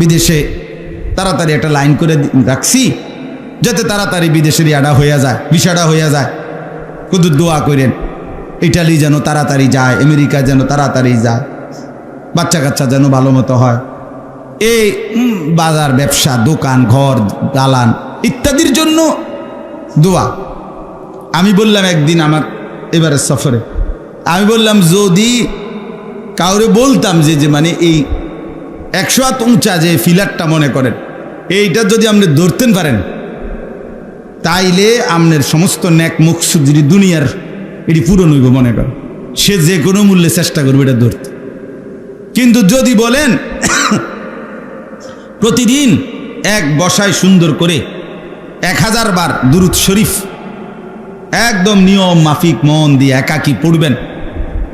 Speaker 1: বিদেশে তাড়াতাড়ি একটা লাইন করে রাখছি, যাতে তাড়াতাড়ি বিদেশের ইয়াডা হইয়া যায়, ভিসাটা হইয়া যায়, কুদুর দোয়া করেন, ইটালি যেন তাড়াতাড়ি যায়, আমেরিকা যেন তাড়াতাড়ি যায়, বাচ্চা কাচ্চা যেন ভালো মতো হয়, এই বাজার ব্যবসা, দোকান, ঘর, দালান ইত্যাদির জন্য দোয়া। আমি বললাম একদিন আমার এবারের সফরে, আমি বললাম যদি কাউরে বলতাম যে মানে এই 100 হাত উঁচা যে ফিলারটা মনে করেন, এইটা যদি আপনি ধরতেন পারেন, তাইলে আপনার সমস্ত নেক মুকসুদ দুনিয়ার এটি পূরণ হইব মনে করেন। সে যে কোনো মূল্যে চেষ্টা করবে এটা ধরতে। কিন্তু যদি বলেন প্রতিদিন এক বসায় সুন্দর করে 1000 বার দুরূদ শরীফ একদম নিয়ম মাফিক মন দিয়ে একাকী পড়বেন,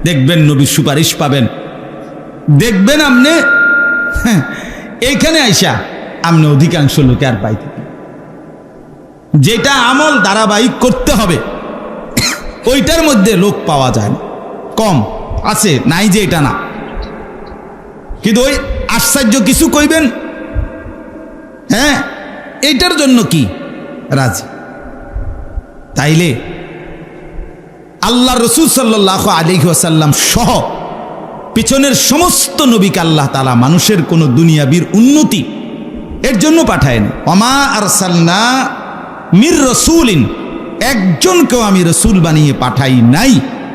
Speaker 1: দেখবেন নবীর সুপারিশ পাবেন। দেখবেন আপনি এইখানে আইসা আপনি অধিকাংশ লোকে আর পাইতে, যেটা আমল ধারাবাহিক করতে হবে ওইটার মধ্যে লোক পাওয়া যায় না, কম আছে, নাই যে এটা না। কিন্তু ওই আশ্চর্য কিছু কইবেন, হ্যাঁ এইটার জন্য কি রাজি। তাইলে আল্লাহ রসুল সাল্লাল্লাহু আলাইহি ওয়াসাল্লাম সহ পিছনের সমস্ত নবীকে আল্লাহ তাআলা মানুষের কোনো দুনিয়াবির উন্নতি এর জন্য পাঠায়নি। ওমা আরসালনা মির রাসূলিন, একজনকেও আমি রসুল বানিয়ে পাঠাই নাই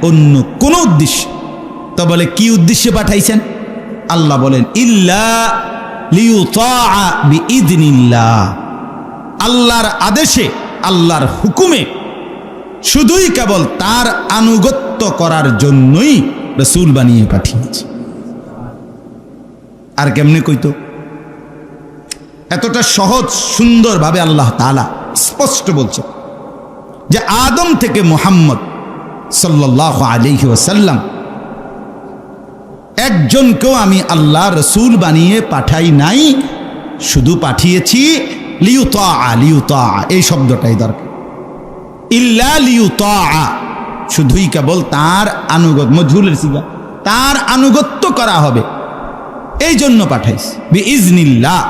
Speaker 1: অন্য কোন উদ্দেশ্যে। তো বলে কি উদ্দেশ্যে পাঠাইছেন? আল্লাহ বলেন ইল্লা লিইউতাআ বিইذনিল্লাহ, আল্লাহর আদেশে আল্লাহর হুকুমে শুধুই কেবল তার আনুগত্য করার জন্যই রসুল বানিয়ে পাঠিয়েছে। আর কেমনে কইতো? এতটা সহজ সুন্দরভাবে আল্লাহ তাআলা স্পষ্ট বলছে যে আদম থেকে মুহাম্মদ সাল্লাল্লাহু আলাইহি ওয়াসাল্লাম একজনকেও আমি আল্লাহ রসুল বানিয়ে পাঠাই নাই, শুধু পাঠিয়েছি লিইউতাআ, লিইউতাআ এই শব্দটাই দরকার। ইল্লা লিইউতাআ, শুধুই কেবল তার আনুগত্য, মজহুলের সিগা, তার আনুগত্য করা হবে এই জন্য পাঠাইছি। বিইজনিল্লাহ,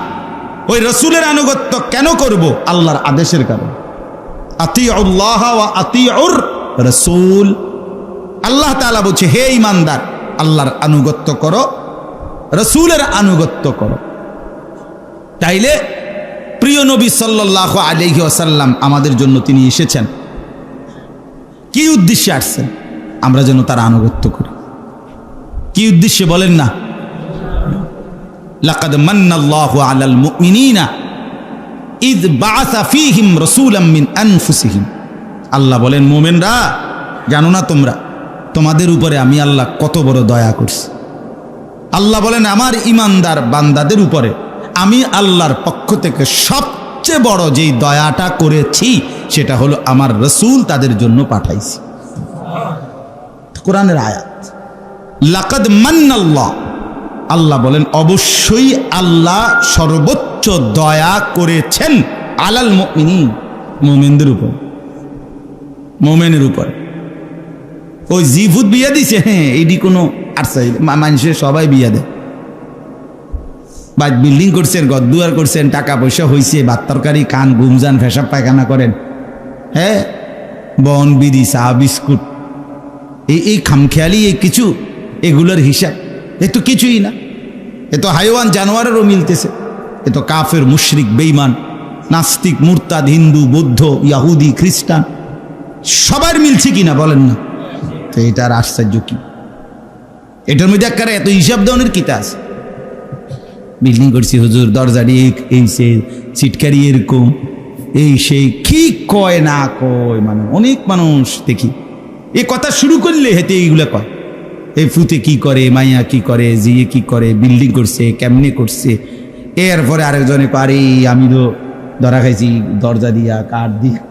Speaker 1: ওই রসুলের আনুগত্য কেন করব? আল্লাহর আদেশের কারণে। আতিউল্লাহ ওয়া আতিউর রাসূল, আল্লাহ তাআলা বলছে হে ঈমানদার, আল্লাহর আনুগত্য করো, রসুলের আনুগত্য করো। তাইলে প্রিয় নবী সাল্লাল্লাহু আলাইহি ওয়াসাল্লাম আমাদের জন্য তিনি এসেছেন, কি উদ্দেশ্যে আসছেন? আমরা যেন তার আনুগত্য করি। কি উদ্দেশ্যে বলেন না? লাকাদ মান্নাল্লাহু আলাল মুমিনিনা ইয বাআসা ফীহিম রাসূলাম মিন আনফুসিহিম, আল্লাহ বলেন মুমিনরা জানো না তোমরা, তোমাদের উপরে আমি আল্লাহ কত বড় দয়া করছি। আল্লাহ বলেন আমার ঈমানদার বান্দাদের উপরে আমি আল্লাহর পক্ষ থেকে সবচেয়ে বড় যেই দয়াটা করেছি সেটা হলো আমার রসুল তাদের জন্য পাঠাইছি। কোরআনের আয়াত, লাকাদ মান্নাল্লাহ, আল্লাহ বলেন অবশ্যই আল্লাহ সর্বোচ্চ দয়া করেছেন আলাল মুমিনিন, মুমিনদের উপর, মুমিনের উপর। ওই জিভুত বিয়া দিছে, হ্যাঁ এইটি কোনো মানুষের সবাই বিয়া দেয়। বা বিল্ডিং করছেন, ঘরদুয়ার করছেন, টাকা পয়সা হয়েছে, ভাত তরকারি খান, ঘুমজান, পেশাব পায়খানা করেন, হ্যাঁ বন বিড়ি চা বিস্কুট এই খামখেয়ালি এই কিছু, এগুলোর হিসাব এ তো কিছুই না। এ তো হাইওয়ান জানোয়ারেরও মিলতেছে। এ তো কাফের, মুশরিক, বেঈমান, নাস্তিক, মুরতাদ, হিন্দু, বৌদ্ধ, ইয়াহুদি, খ্রিস্টান সবার মিলছে কিনা বলেন না? তো এটার আশ্চর্য কি? এটার মধ্যে একবারে এত হিসাব দেওয়ার কিতা আছে? বিল্ডিং করছি হুজুর, দরজাটি এই সে সিটকারি এরকম, এই সেই কি কয় না কয়, মানে অনেক মানুষ দেখি এই কথা শুরু করলে হেতে এইগুলো কয়, এই ফুতে কি করে, মাইয়া কি করে, জিয়ে কি করে, বিল্ডিং করছে কেমনে করছে। এরপরে আরেকজনে পারে আমি তো ধরা খাইছি দরজা দিয়া, কাঠ দিয়া।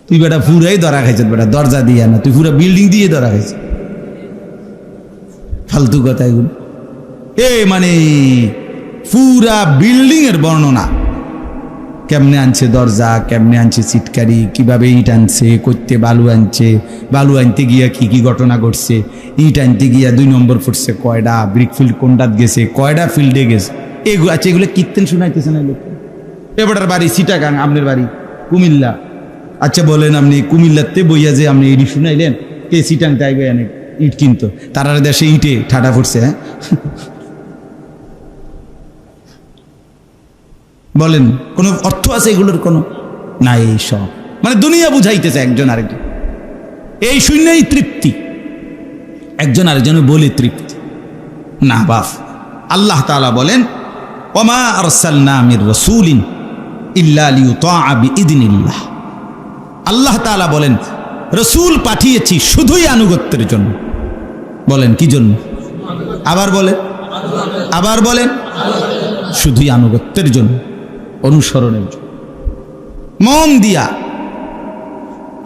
Speaker 1: তুই বেটা পুরাই ধরা খাইছ, বেটা দরজা দিয়া না, তুই পুরা বিল্ডিং দিয়ে ধরা খাইছ। ফালতু কথা এগুলো। মানে পুরা বিল্ডিং এর বর্ণনা, কেমনে আনছে দরজা, কেমনে আনছে সিটকারি, কিভাবে ইট আনছে, করতে বালু আনছে, বালু আনতে গিয়া কি কি ঘটনা ঘটছে, ইট আনতে গিয়া 2 নম্বর ফুটছে কয়টা, ব্রিক ফিল্ড কোনটাত গেছে, কয়টা ফিল্ডে গেছে, এগুলো আছে। এগুলো কীর্তন শোনাইতেছে না লোক। এবারের বাড়ি চিটাগাং, আপনার বাড়ি কুমিল্লা। আচ্ছা বলেন আপনি কুমিল্লাতে বইয়া যে আপনি ইট শুনাইলেন, কে চিটাং তাই এনে ইট কিনতো, তারা দেশে ইটে ঠাডা ফুটছে। হ্যাঁ বলেন কোনো অর্থ আছে এগুলোর? কোনো নাই। এই সব মানে দুনিয়া বুঝাইতেছে একজন আরেকজন, এই শূন্যই তৃপ্তি, একজন আরেকজন বলে তৃপ্তি না। বাস আল্লাহ তাআলা বলেন ওমা আরসালনা মির রাসূলিন ইল্লা লিইউতাআ বিইذনিল্লাহ। আল্লাহ তাআলা বলেন রসুল পাঠিয়েছি শুধুই আনুগত্যের জন্য। বলেন কি জন্য? আবার বলেন শুধুই আনুগত্যের জন্য, অনুসরণের জন্য। মন দিয়া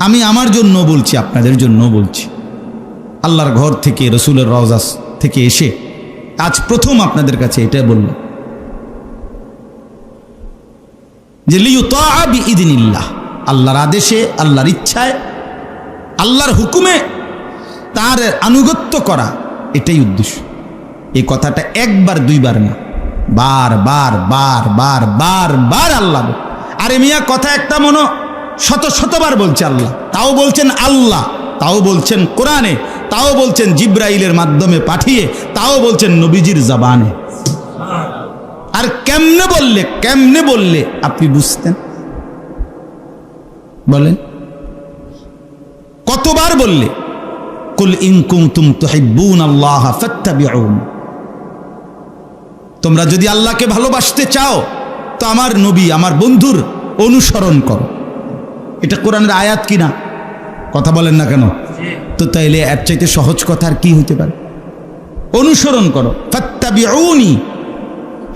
Speaker 1: আমি আমার জন্য বলছি, আপনাদের জন্য বলছি। আল্লাহর ঘর থেকে, রসুলের রওজা থেকে এসে আজ প্রথম আপনাদের কাছে এটা বললাম যে লিয়ুতাআ বিইذনিল্লাহ, আল্লাহর আদেশে, আল্লাহর ইচ্ছায়, আল্লাহর হুকুমে তার আনুগত্য করা, এটাই উদ্দেশ্য। এই কথাটা একবার দুইবার না, বার বার বার বার বার বার আল্লাহ। আরে মিয়া, কথা একটা মনো শত শতবার বলছে আল্লাহ, তাও বলছেন আল্লাহ, তাও বলছেন কোরআনে, তাও বলছেন জিব্রাইলের মাধ্যমে পাঠিয়ে, তাও বলছেন নবীজির জবানে। আর কেমনে বললে আপনি বুঝতেন? বলেন কতবার বললে? কুল ইন কুনতুম তুহিব্বুনাল্লাহ ফাত্তাবিউন, তোমরা যদি আল্লাহকে ভালোবাসতে চাও তো আমার নবী, আমার বন্ধুর অনুসরণ করো। এটা কোরআনের আয়াত কিনা? কথা বলেন না কেন? তো তাইলে এর চাইতে সহজ কথা আর কি হইতে পারে? অনুসরণ করো, ফাত্তাবিউনি।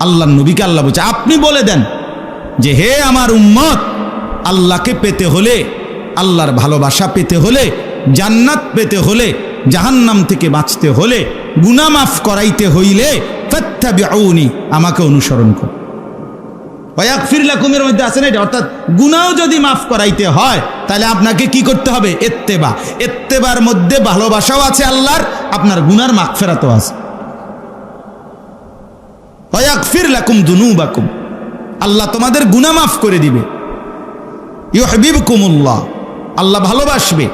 Speaker 1: আল্লাহর নবীকে আল্লাহ বলছে, আপনি বলে দেন যে হে আমার উম্মত, আল্লাহকে পেতে হলে, আল্লাহর ভালোবাসা পেতে হলে, জান্নাত পেতে হলে, জাহান্নাম থেকে বাঁচতে হলে, গুনাহ মাফ করাইতে হইলে ফাত্তাবিউনি, আমাকে অনুসরণ করো। ওয়াগফির লাকুমের মধ্যে আছে না এটা, অর্থাৎ গুনাহ যদি মাফ করাইতে হয় তাহলে আপনাকে কি করতে হবে? ইত্তেবা। ইত্তেবার মধ্যে ভালোবাসাও আছে আল্লাহর, আপনার গুনার মাগফিরাতও আছে। ওয়াগফির লাকুম যুনুবাকুম, আল্লাহ তোমাদের গুনাহ মাফ করে দিবে। ইউহিব্বুকুমুল্লাহ, আল্লাহ ভালোবাসবে।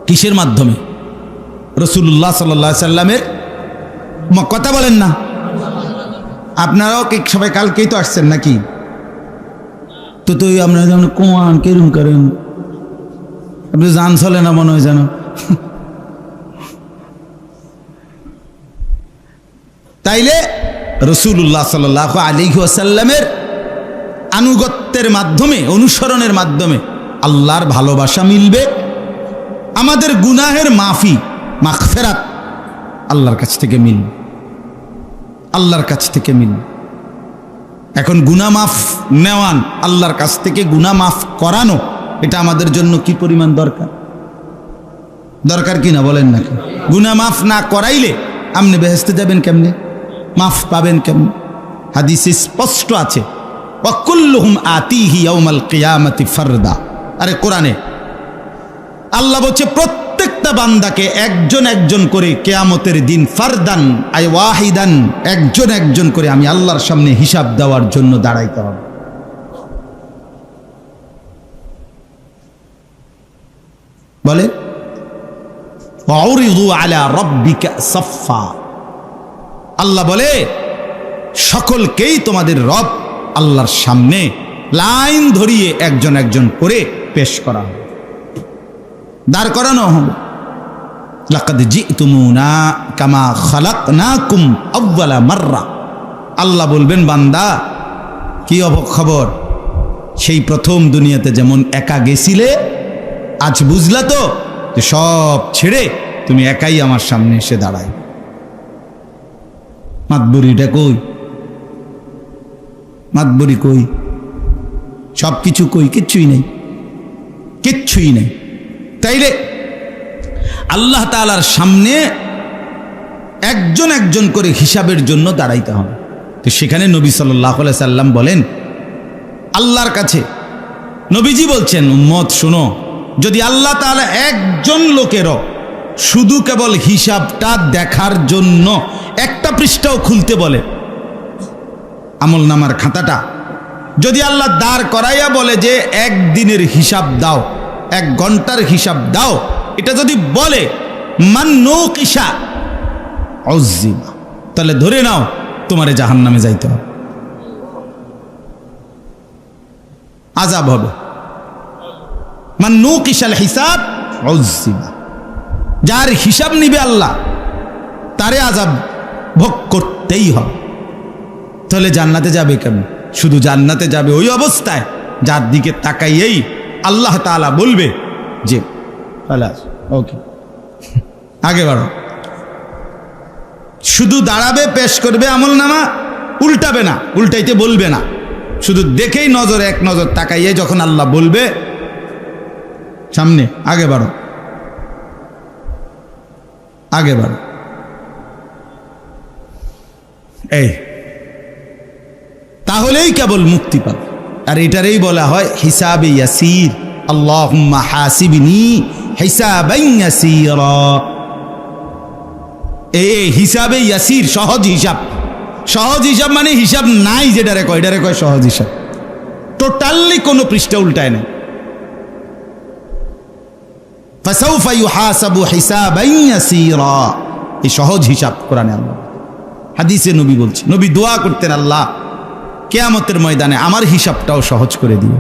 Speaker 1: কিসের মাধ্যমে? রাসূলুল্লাহ সাল্লাল্লাহু আলাইহি সাল্লামের কথা বলেন না। আপনারাও কি সবাই কালকেই তো আসছেন নাকি? তো আপনারা যেমন কোয়ান কেরম করেন, আপনি জান চলে না মনে হয় যেন। তাইলে রাসূলুল্লাহ সাল্লাল্লাহু আলাইহি ওয়াসাল্লামের আনুগত্যের মাধ্যমে, অনুসরণের মাধ্যমে আল্লাহর ভালোবাসা মিলবে, আমাদের গুনাহের মাফি, মাগফিরাত আল্লাহর কাছ থেকে মিলবে, আল্লাহর কাছ থেকে মিলবে। এখন গুনাহ মাফ নেওয়ান, আল্লাহর কাছ থেকে গুনাহ মাফ করানো, এটা আমাদের জন্য কি পরিমাণ দরকার? দরকার কি না বলেন নাকি? গুনাহ মাফ না করাইলে আপনি বেহেশতে যাবেন কেমনে? মাফ পাবেন কেমনে? হাদিসে স্পষ্ট আছে, ওয়া কুল্লুহুম আতিহি ইয়াউমাল কিয়ামাতি ফারদা। আরে কোরআনে আল্লাহ বলছে প্রত্যেকটা বান্দাকে একজন একজন করে কিয়ামতের দিন, ফারদান আই ওয়াহিদান, একজন একজন করে আমি আল্লাহর সামনে হিসাব দেওয়ার জন্য দাঁড়াইতে হবে। বলে ওয়াউরিদু আলা রাব্বিকা সাফফা, আল্লাহ বলে সকলকেই তোমাদের রব আল্লাহর সামনে লাইন ধরিয়ে একজন একজন করে পেশ করা হবে, দাঁড় করানো হবে। লাকাদ জিতুমুনা কামা খালাকনাকুম আউয়ালা মাররা, আল্লাহ বলবেন বান্দা কি খবর, সেই প্রথম দুনিয়াতে যেমন একা গেছিলে, আজ বুঝলা তো যে সব ছেড়ে তুমি একাই আমার সামনে এসে দাঁড়াই। মাতবুরিটা কই? মাতবুরি কই? সব কিছু কই? কিচ্ছুই নেই, কিচ্ছুই নেই। তাইলে আল্লাহ তাআলার সামনে একজন একজন করে হিসাবের জন্য দাঁড়াইতে হবে। তো সেখানে নবী সাল্লাল্লাহু আলাইহি সাল্লাম বলেন আল্লাহর কাছে, নবীজি বলছেন উম্মত শোনো, যদি আল্লাহ তাআলা একজন লোকেরও শুধু কেবল হিসাবটা দেখার জন্য একটা পৃষ্ঠাও খুলতে বলে, আমল নামার খাতাটা যদি আল্লাহ দাঁড় করাইয়া বলে যে একদিনের হিসাব দাও, 1 ঘন্টার হিসাব দাও, এটা যদি বলে মান নৌকিসা উযিবা, তাহলে ধরে নাও তোমারে জাহান্নামে যাইতে হবে, আযাব হবে। মান নৌকিসাল হিসাব উযিবা, যার হিসাব নিবে আল্লাহ তারে আযাব ভোগ করতেই হবে। তাহলে জান্নাতে যাবে কেন? শুধু জান্নাতে যাবে ওই অবস্থায় যার দিকে তাকাইয়েই আল্লাহ তাআলা বলবে জি খালাস ওকে আগে বাড়ো। শুধু দাঁড়াবে, পেশ করবে আমলনামা, উল্টাবে না, উল্টাইতে বলবে না, শুধু দেখেই নজর এক নজর তাকাইয়ে যখন আল্লাহ বলবে সামনে আগে বাড়ো, আগে বাড়ো। এই তাহলেই কেবল মুক্তি পাবে। আর এটারই বলা হয় হিসাবে ইয়াসির, আল্লাহুম্মা হাসিবনি হিসাবান ইয়াসিরা। এই হিসাবে ইয়াসির, সহজ হিসাব। সহজ হিসাব মানে হিসাব নাই যেটারে কয়, এটারে কয় সহজ হিসাব। টোটালি কোনো পৃষ্ঠা উল্টায় না। ফাসাউফা ইউহাসাবু হিসাবান ইয়াসিরা, এই সহজ হিসাব কোরআনে আল্লাহ, হাদিসে নবী বলছে, নবী দোয়া করতেন, আল্লাহ কিয়ামতের ময়দানে আমার হিসাবটাও সহজ করে দিও।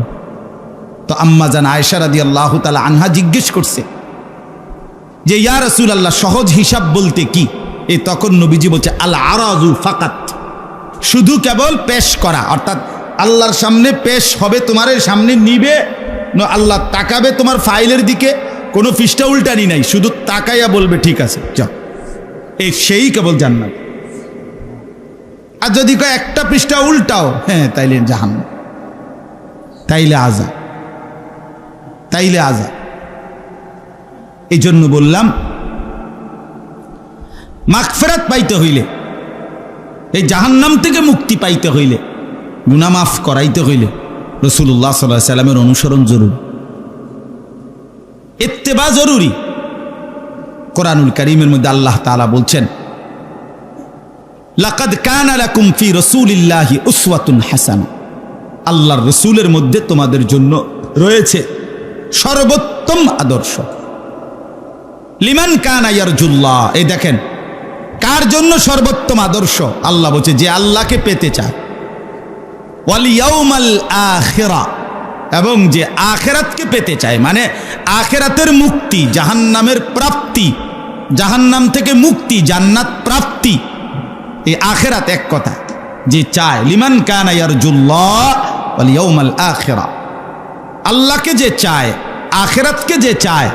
Speaker 1: তো আম্মা জান আয়েশা রাদিয়াল্লাহু তাআলা আনহা জিজ্ঞেস করছে যে ইয়া রাসূলুল্লাহ সহজ হিসাব বলতে কি? এই তখন নবীজি বলছে আল আরাজু ফাকাত, শুধু কেবল পেশ করা, অর্থাৎ আল্লাহর সামনে পেশ হবে, তোমার সামনে নিবে, আল্লাহ তাকাবে তোমার ফাইলের দিকে, কোনো পৃষ্ঠা উল্টানি নাই, শুধু তাকাইয়া বলবে ঠিক আছে যাও, এই সেই কেবল জান্নাত। আর যদি কয় একটা পৃষ্ঠা উল্টাও, হ্যাঁ তাইলে জাহান্নাম, তাইলে আযাব, তাইলে আযাব। এই জন্য বললাম মাগফিরাত পাইতে হইলে, এই জাহান্নাম থেকে মুক্তি পাইতে হইলে, গুনাহ মাফ করাইতে হইলে রাসূলুল্লাহ সাল্লাল্লাহু আলাইহি সাল্লামের অনুসরণ জরুরি, ইত্তেবা জরুরি। কোরআনুল কারীমের মধ্যে আল্লাহ তাআলা বলছেন লাকাদ কানা লাকুম ফি রাসূলিল্লাহি উসওয়াতুন হাসানাহ, আল্লাহর রাসূলের মধ্যে তোমাদের জন্য রয়েছে সর্বোত্তম আদর্শ। লিমান কানা ইয়ারজুল্লাহ, এই দেখেন কার জন্য সর্বোত্তম আদর্শ? আল্লাহ বলছে যে আল্লাহকে পেতে চায়, ওয়াল ইয়াউমাল আখিরা, এবং যে আখিরাতকে পেতে চায়, মানে আখিরাতের মুক্তি, জাহান্নামের প্রাপ্তি, জাহান্নাম থেকে মুক্তি, জান্নাত প্রাপ্তি, এই আখিরাত এক কথা যে চায়। লিমান কানা ইয়ারজুল্লাহ ওয়াল ইয়াউমাল আখিরা, আল্লাহকে যে চায়, আখিরাতকে যে চায়,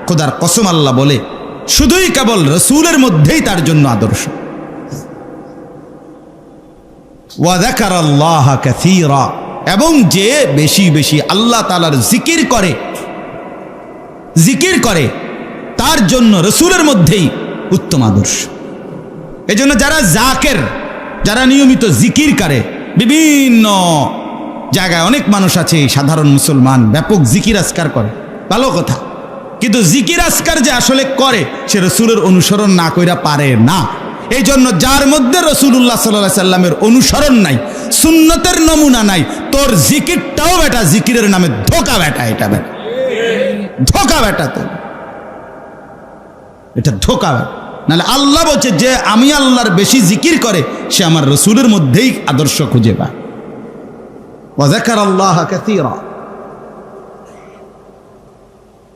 Speaker 1: খোদার কসম আল্লাহ বলে শুধুই কেবল রাসূলের মধ্যেই তার জন্য আদর্শ। ওয়া যাকারাল্লাহা কাসীরা, এবং যে বেশি বেশি আল্লাহ তাআলার জিকির করে, জিকির করে, তার জন্য রাসূলের মধ্যেই উত্তম আদর্শ। এজন্য যারা জাকের, যারা নিয়মিত জিকির করে, বিভিন্ন জায়গায় অনেক মানুষ আছে সাধারণ মুসলমান ব্যাপক জিকির আজকার করে, ভালো কথা, কিন্তু জিকির আজকার যে আসলে করে সে রাসূলের অনুসরণ না কইরা পারে না। এই জন্য যার মধ্যে রাসূলুল্লাহ সাল্লাল্লাহু আলাইহি সাল্লামের অনুসরণ নাই, সুন্নতের নমুনা নাই, তোর জিকিরটাও বেটা জিকিরের নামে ধোঁকা বেটা, এটা বেটা ধোঁকা বেটা, তো এটা ধোঁকা বেটা। নাহলে আল্লাহ বলছে যে আমি আল্লাহর বেশি জিকির করে সে আমার রাসূলের মধ্যেই আদর্শ খুঁজে পায়। ওয়া যাকারাল্লাহা কাসীরা,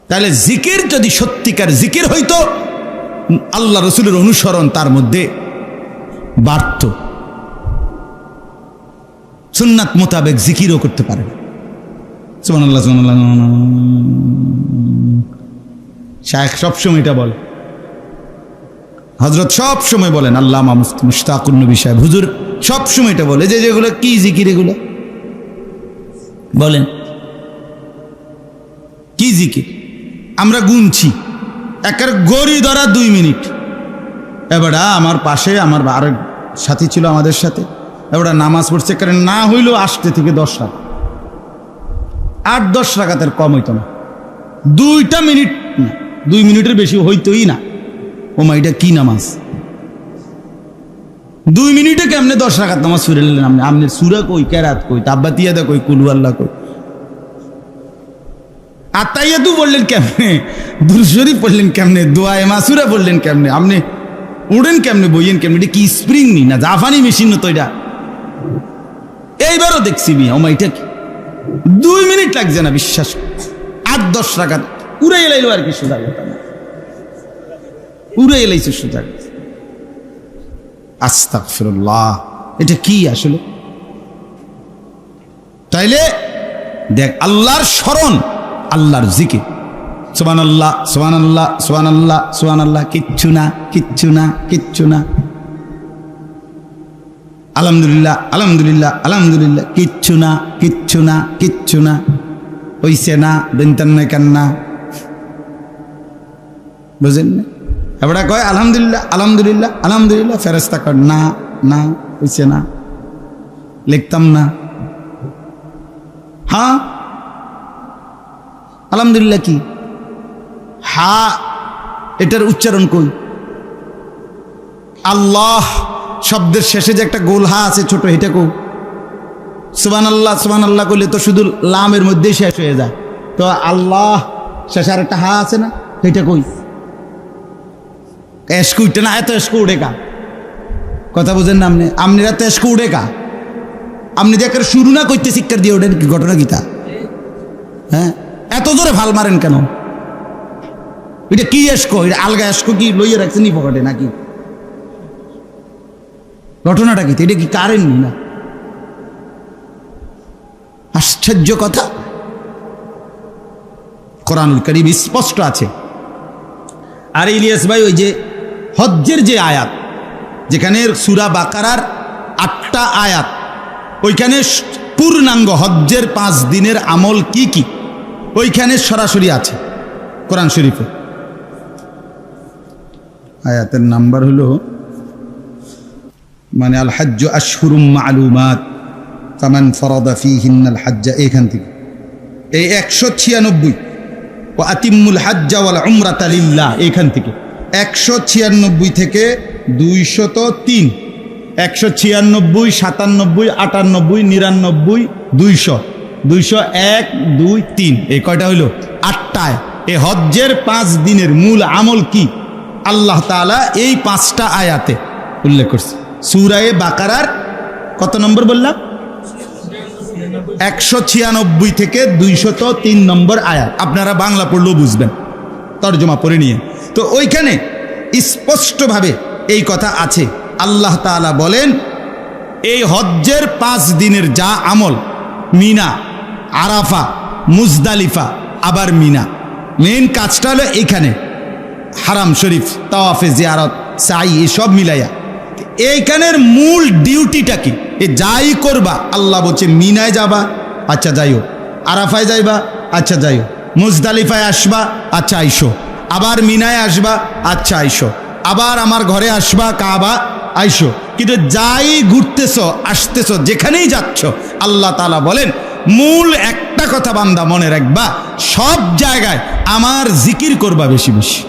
Speaker 1: তাহলে জিকির যদি সত্যিকার জিকির হইতো, আল্লাহ রাসূলের অনুসরণ তার মধ্যে বাড়ত, সুন্নাত মোতাবেক জিকিরও করতে পারে। সুবহানাল্লাহ, সুবহানাল্লাহ। শায়েখ সবসময় এটা বলে, হযরত সব সময় বলেন, আল্লামা মুফতি মুশতাকুন নবী সাহেব হুজুর সব সময় এটা বলে যে যেগুলো কি জিকির, এগুলো বলেন কি জিকির। আমরা গুনছি, একের গড়ি ধরা 2 মিনিট। এবারে আমার পাশে আমার আরেক সাথী ছিল আমাদের সাথে, এবারে নামাজ পড়ছে, কারণ না হইলো 8 থেকে 10 রাকাত, 8-10 রাকাতের কম হইতো না, 2 মিনিট না, 2 মিনিটের বেশি হইতোই না। ও মা, এটা কি নামাজ? 2 মিনিটে কেমনে 10 রাকাত নামাজ পড়ে নিলেন আপনি? আপনার সূরা কই, কেরাত কই, তাব্বাতিয়াদা কই, কুলু আল্লাহ কই, আতাইয়াতু পড়লেন কেমনে, দুরূদ শরীফ পড়লেন কেমনে, দোয়ায়ে মাসুরা পড়লেন কেমনে, আপনি উড়েন কেমনে, বইয়েন কেমনে? এটা কি স্প্রিং নি না জাপানি মেশিন? তো এটা এইবারও দেখছি মিয়া, ও মা, এটা কি 2 মিনিট লাগছে না, বিশ্বাস 8-10 রাকাত উড়ে এলাইলো আর কি, সোজা কথা না, উড়ে এলাইছে সোজা। আস্তাগফিরুল্লাহ, এটা কি আসলে? তাইলে দেখ, আল্লাহর স্মরণ, আল্লাহর জিকির, সুবহানাল্লাহ সুবহানাল্লাহ সুবহানাল্লাহ সুবহানাল্লাহ, কিচ্ছু না, কিচ্ছু না, কিচ্ছু না। আলহামদুলিল্লাহ আলহামদুলিল্লাহ আলহামদুলিল্লাহ, কিচ্ছু না, কিচ্ছু না, কিচ্ছু না, হইছে না, দিনতান নাই কান্না, বুঝেন না? এবারে কয় আলহামদুলিল্লাহ আলহামদুলিল্লাহ আলহামদুলিল্লাহ, ফেরেশতা কয় না না, হইছে না, লিখতাম না। হ্যাঁ আলহামদুলিল্লাহ কি? হা এটার উচ্চারণ কই? আল্লাহ শব্দের শেষে যে একটা গোল হা আছে ছোট, এটা কই? সুবহানাল্লাহ সুবহানাল্লাহ করলে তো শুধু লামের মধ্যেই শেষ হয়ে যায়, তো আল্লাহ শেষে আর একটা হা আছে না, এটা কই? এসকু উঠে না, এত এসকু উঠে কা? কথা বুঝেন না আপনি? আপনিরা তো এসকু উঠে কা? আপনি যে একটা শুরু না করতে শিক্ষার দিয়ে ওঠেন, কি ঘটনা গীতা? হ্যাঁ, এত জোরে ভাল মারেন কেন? এটা কি এসকো? এটা আলগা এসকো কি লইয়ে রাখছেন নি পকেটে নাকি? ঘটনাটা কি? এটা কি কারেন্ট না? আশ্চর্য কথা। কোরআনুল কারীম স্পষ্ট আছে। আর ইলিয়াস ভাই, ওই যে হজ্জের যে আয়াত, যেখানে সূরা বাকারার 8টা আয়াত, ওইখানে পূর্ণাঙ্গ হজ্জের 5 দিনের আমল কি কি, ওইখানে সরাসরি আছে কোরআন শরীফে। আয়াতের নাম্বার হলো মানে আল হজ্জু আশহুরুম মা'লুমাত ফামান ফারাদা ফীহিন্নাল হজ্জা, এইখান থেকে এই 196 ওয়া আতিম্মুল হজ্জা ওয়াল উমরাতা লিল্লাহ, এইখান থেকে 196 থেকে 203, 196, 97, 98, 99, 200, 201, 2, 3, এই কয়টা হইল? 8টায়। এই হজ্জের 5 দিনের মূল আমল কি, আল্লাহ তাআলা এই 5টা আয়াতে উল্লেখ করছে। সূরা বাকারার কত নম্বর বললাম? 196 থেকে 203 নম্বর আয়াত। আপনারা বাংলা পড়লেও বুঝবেন, তর্জমা পড়ে নিয়ে। তো ওইখানে স্পষ্টভাবে এই কথা আছে। আল্লাহ তাআলা বলেন, এই হজ্জের 5 দিনের যা আমল, মিনা, আরাফা, মুজদালিফা, আবার মিনা, মেন কাজটা হলো এইখানে হারাম শরীফ, তাওয়াফে জিয়ারত, সাই, এসব মিলাইয়া এইখানের মূল ডিউটিটা কি? এ যাই করবা, আল্লাহ বলছে মিনায় যাবা, আচ্ছা যাইও, আরাফায় যাইবা, আচ্ছা যাইও, মুজদালিফায় আসবা, আচ্ছা আইসো, আবার মিনায় আসবা, আচ্ছা আইসো, আবার আমার ঘরে আসবা, কাবা আইসো। কিন্তু যাই ঘুরতেছো আসতেছো, যেখানেই যাচ্ছ, আল্লাহ তাআলা বলেন মূল একটা কথা বান্দা মনে রাখবা, সব জায়গায় আমার জিকির করবা বেশি বেশি।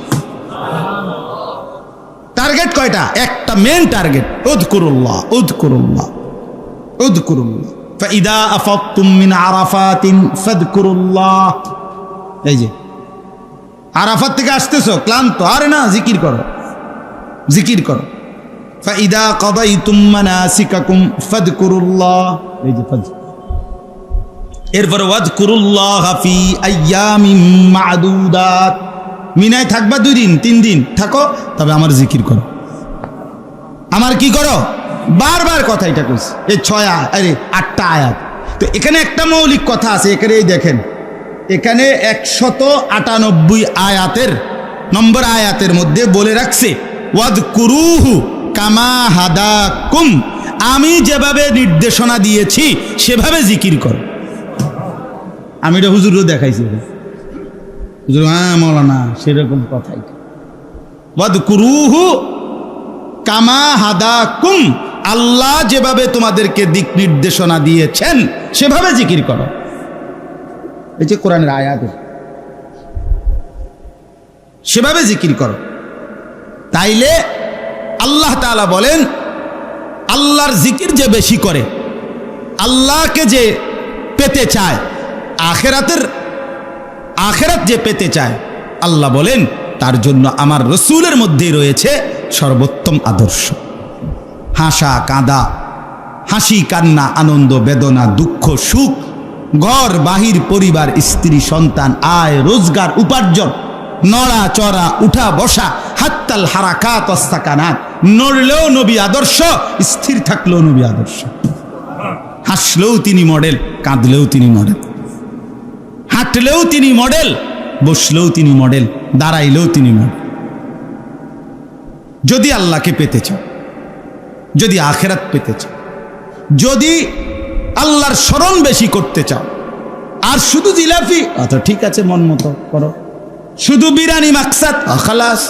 Speaker 1: টার্গেট কয়টা? একটা মেন টার্গেট, উযকুরুল্লাহ উযকুরুল্লাহ উযকুরুল্লাহ ফাইদা আফাদতুম মিন আরাফাতিন ফাযকুরুল্লাহ। এই যে আরাফাত থেকে আসতেছো ক্লান্ত, আরে না, জিকির করো, জিকির করো। ফাইদা কাদাইতুম মানাসিকাকুম ফাযকুরুল্লাহ, এই যে এরপর ওয়াযকুরুল্লাহ ফি আইয়ামিন মা'দুদাত, মিনায় থাকবা 2 দিন 3 দিন থাকো, তবে আমার জিকির করো, আমার কি করো? বারবার কথা এটা কইছি, এই 8টা আয়াত। তো এখানে একটা মৌলিক কথা আছে, এখানে এই দেখেন, এখানে 198 আয়াতের নম্বর আয়াতের মধ্যে বলে রাখছে ওয়াযকুরুহু কামা হাদাকুম, আমি যেভাবে নির্দেশনা দিয়েছি সেভাবে জিকির করো। আমি এটা হুজুরও দেখাইছি, হুজুর হ্যাঁ মৌলানা সেরকম কথাই। ওয়াযকুরুহু কামা হাদাকুম, আল্লাহ যেভাবে তোমাদেরকে দিক নির্দেশনা দিয়েছেন সেভাবে জিকির করো। এই যে কোরআনের আয়াত, সেভাবে জিকির করো। তাইলে আল্লাহ তাআলা বলেন, আল্লাহর জিকির যে বেশি করে, আল্লাহকে যে পেতে চায়, আখেরাত যে পেতে চায়, আল্লাহ বলেন তার জন্য আমার রসুলের মধ্যেই রয়েছে সর্বোত্তম আদর্শ। হাসা কাঁদা, হাসি কান্না, আনন্দ বেদনা, দুঃখ সুখ, ঘর বাহির, পরিবার, স্ত্রী সন্তান, আয় রোজগার, উপার্জন, নড়া চড়া, উঠা বসা, হাত্তাল হারাকাত ওয়াসসাকানাত, নড়লেও নবী আদর্শ, স্থির থাকলেও নবী আদর্শ, হাসলেও তিনি মডেল, কাঁদলেও তিনি মডেল, হাঁটলেও তিনি মডেল, বসলেও তিনি মডেল, দাঁড়াইলেও তিনি মডেল। যদি আল্লাহকে পেতে চাও, যদি আখেরাত পেতে চাও, যদি আল্লাহর স্মরণ বেশি করতে চাও, আর শুধু জিলাপি আচ্ছা ঠিক আছে মন মতো করো, শুধু বিরানি মাকসাদ খালাস,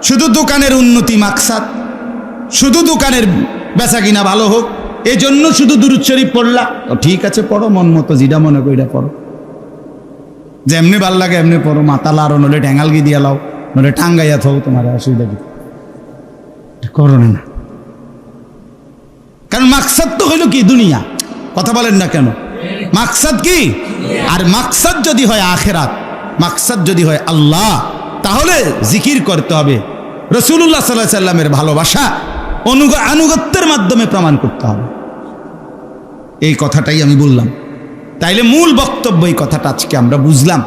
Speaker 1: শুধু দোকানের উন্নতি মাকসাদ, শুধু দোকানের বেচা কিনা ভালো হোক, এই জন্য শুধু দুরূদ শরীফ পড়লা, ঠিক আছে পড়ো মন মতো, যেটা মনে করি পড়ো, যেমনি ভাল লাগে এমনি পড়ো, মাথা লাড়ো, নলে ঠ্যাঙ্গালগি দিয়া লাও, নলে টাঙ্গাইয়া থাও, তোমার অসুবিধা কি করো না। কারণ মাকসাদ তো হইল কি দুনিয়া, কথা বলেন না কেন? মাকসাদ কি? আর মাকসাদ যদি হয় আখেরাত, মাকসাদ যদি হয় আল্লাহ, তাহলে জিকির করতে হবে, রাসূলুল্লাহ সাল্লাল্লাহু আলাইহি সাল্লামের ভালোবাসা আনুগত্যের মাধ্যমে প্রমাণ করতে হবে। এই কথাটাই আমি বললাম। তাইলে মূল বক্তব্য এই কথাটা আজকে আমরা বুঝলাম।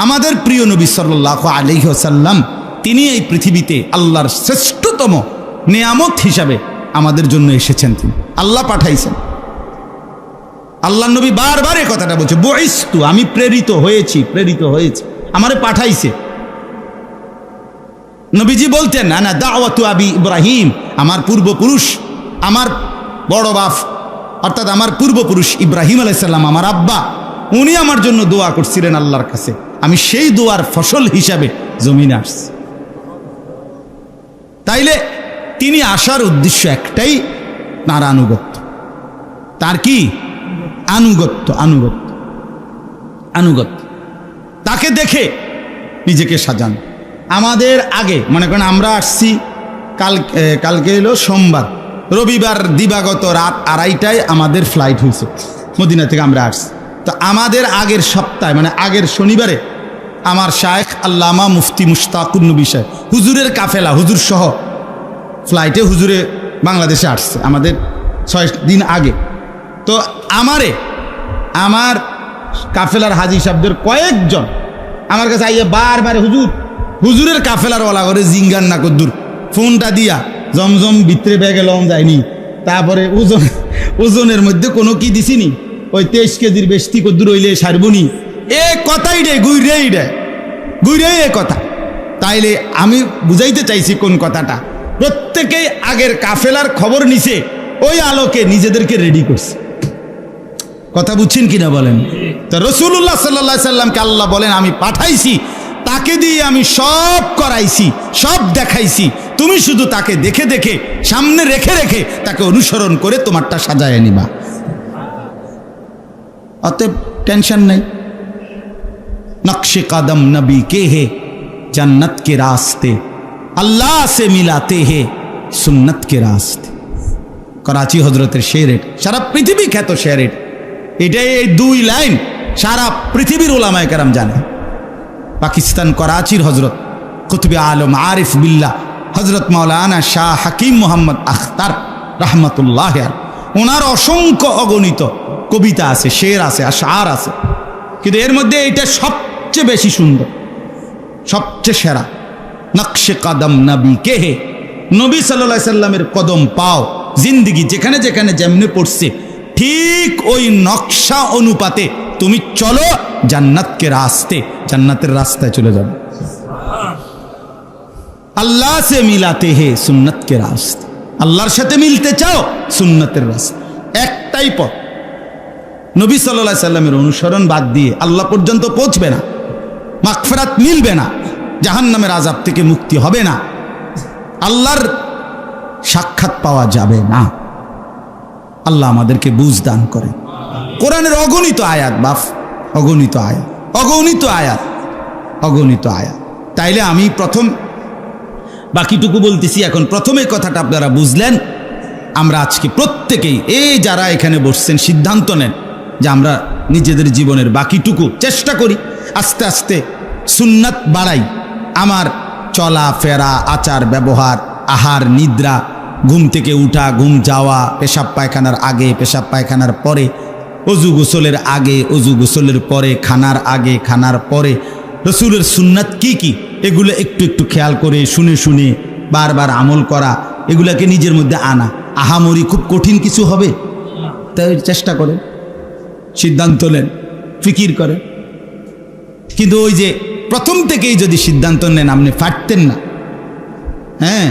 Speaker 1: আমাদের প্রিয় নবী সাল্লাল্লাহু আলাইহি ওয়াসাল্লাম তিনি এই পৃথিবীতে আল্লাহর শ্রেষ্ঠতম নিয়ামত হিসাবে আমাদের জন্য এসেছেন, তিনি আল্লাহ পাঠাইছেন। আল্লাহ নবী বারবার এই কথাটা বলছে, বুইস্তু, আমি প্রেরিত হয়েছি, প্রেরিত হয়েছি, আমারে পাঠাইছে। নবীজি বলতেন না দাওয়াতু আবি ইব্রাহিম, আমার পূর্বপুরুষ, আমার বড় বাপ অর্থাৎ আমার পূর্বপুরুষ ইব্রাহিম আলাইহিস সালাম, আমার আব্বা, উনি আমার জন্য দোয়া করছিলেন আল্লাহর কাছে, আমি সেই দোয়ার ফসল হিসাবে জমিনে আসছি। তাইলে তিনি আসার উদ্দেশ্য একটাই, তার আনুগত্য। তার কি? আনুগত্য, আনুগত্য, আনুগত্য। তাকে দেখে নিজেকে সাজানো। আমাদের আগে মনে করেন আমরা আসছি কালকে হলো সোমবার, রবিবার দিবাগত রাত 2:30টায় আমাদের ফ্লাইট হয়েছে মদিনা থেকে, আমরা আসছি। তো আমাদের আগের সপ্তাহে মানে আগের শনিবারে আমার শায়েখ আল্লামা মুফতি মুশতাকুর নবী সাহেব হুজুরের কাফেলা, হুজুর সহ ফ্লাইটে হুজুরে বাংলাদেশে আসছে আমাদের 6 দিন আগে। তো আমার কাফেলার হাজি সাহেবদের কয়েকজন আমার কাছে আইয়া বারবার হুজুরের কাফেলার ওলা করে জিঙ্গান না কদ্দুর ফোনটা দিয়া জমজম ভিতরে ব্যাগে লম যায়নি, তারপরে ওজনের মধ্যে কোনো কি দিছিনি, ওই 23 কেজির বেশি কদ্দুর হইলে সারবনি, এ কথাই রে গুইরে এ কথা। তাইলে আমি বুঝাইতে চাইছি কোন কথাটা, প্রত্যেকেই আগের কাফেলার খবর নিছে, ওই আলোকে নিজেদেরকে রেডি করছে। কথা বুঝছেন কিনা বলেন? তো রাসূলুল্লাহ সাল্লাল্লাহু আলাইহি সাল্লামকে আল্লাহ বলেন আমি পাঠাইছি, তাকে দিয়ে আমি সব করাইছি, সব দেখাইছি, তুমি শুধু তাকে দেখে দেখে সামনে রেখে রেখে তাকে অনুসরণ করে তোমারটা সাজায় নিবা। অতএব টেনশন নেই। নকশে কদম নবী কে হে जन्नत के रास्ते, अल्लाह से मिलाते हैं सुन्नत के रास्ते। कराची हजरतेर शेर, सारा पृथिवी ख्यात शेर, एटाई এই 2 লাইন সারা পৃথিবীর উলামায়ে কেরাম জানে। পাকিস্তান করাচির হজরত কুতুবে আলম আরিফ বিল্লাহ হজরত মাওলানা শাহ হাকিম মোহাম্মদ আখতার রহমতুল্লাহ আলাইহি, ওনার অসংখ্য অগণিত কবিতা আছে, শের আছে, আশআর আছে, কিন্তু এর মধ্যে এটা সবচেয়ে বেশি সুন্দর, সবচেয়ে সেরা। নকশে কদম নবী কে হে, নবী সাল্লাল্লাহু আলাইহি সাল্লামের কদম পাও জিন্দেগি যেখানে যেখানে যেমনে পড়ছে ঠিক ওই নকশা অনুপাতে তুমি চলো, জান্নাতকে রাস্তে, জান্নাতের রাস্তায় চলে যাবে। আল্লাহ সে মিলাতে হে সুন্নত কে রাস্তে, আল্লাহর সাথে মিলতে চাও সুন্নতের রাস্তা। একটাই পথ, নবী সাল্লাল্লাহু আলাইহি সাল্লামের অনুসরণ বাদ দিয়ে আল্লাহ পর্যন্ত পৌঁছবে না, মাগফিরাত মিলবে না, জাহান্নামের আযাব থেকে মুক্তি হবে না, আল্লাহর সাক্ষাৎ পাওয়া যাবে না। আল্লাহ আমাদেরকে বুঝ দান করে। কোরআনের অগণিত আয়াত, বাপ অগণিত আয়াত, অগণিত আয়াত, অগণিত আয়াত। তাইলে আমি প্রথম বাকিটুকু বলতেছি, এখন প্রথমে কথাটা আপনারা বুঝলেন। আমরা আজকে প্রত্যেকেই এই যারা এখানে বসছেন সিদ্ধান্ত নেন যে আমরা নিজেদের জীবনের বাকিটুকু চেষ্টা করি আস্তে আস্তে সুন্নাত বাড়াই। আমার চলা ফেরা, আচার ব্যবহার, আহার নিদ্রা, ঘুম থেকে উঠা, ঘুম যাওয়া, পেশাব পায়খানার আগে, পেশাব পায়খানার পরে, অজু গোসলের আগে, অজু গোসলের পরে, খানার আগে, খানার পরে, রসুলের সুন্নাত কি কি এগুলো একটু একটু খেয়াল করে শুনে শুনে বারবার আমল করা, এগুলাকে নিজের মধ্যে আনা। আহামরি খুব কঠিন কিছু হবে, তাই চেষ্টা করেন, সিদ্ধান্ত নেন, ফিকির করেন। কিন্তু ওই যে প্রথম থেকেই যদি সিদ্ধান্ত নেন আপনি পারতেন না। হ্যাঁ,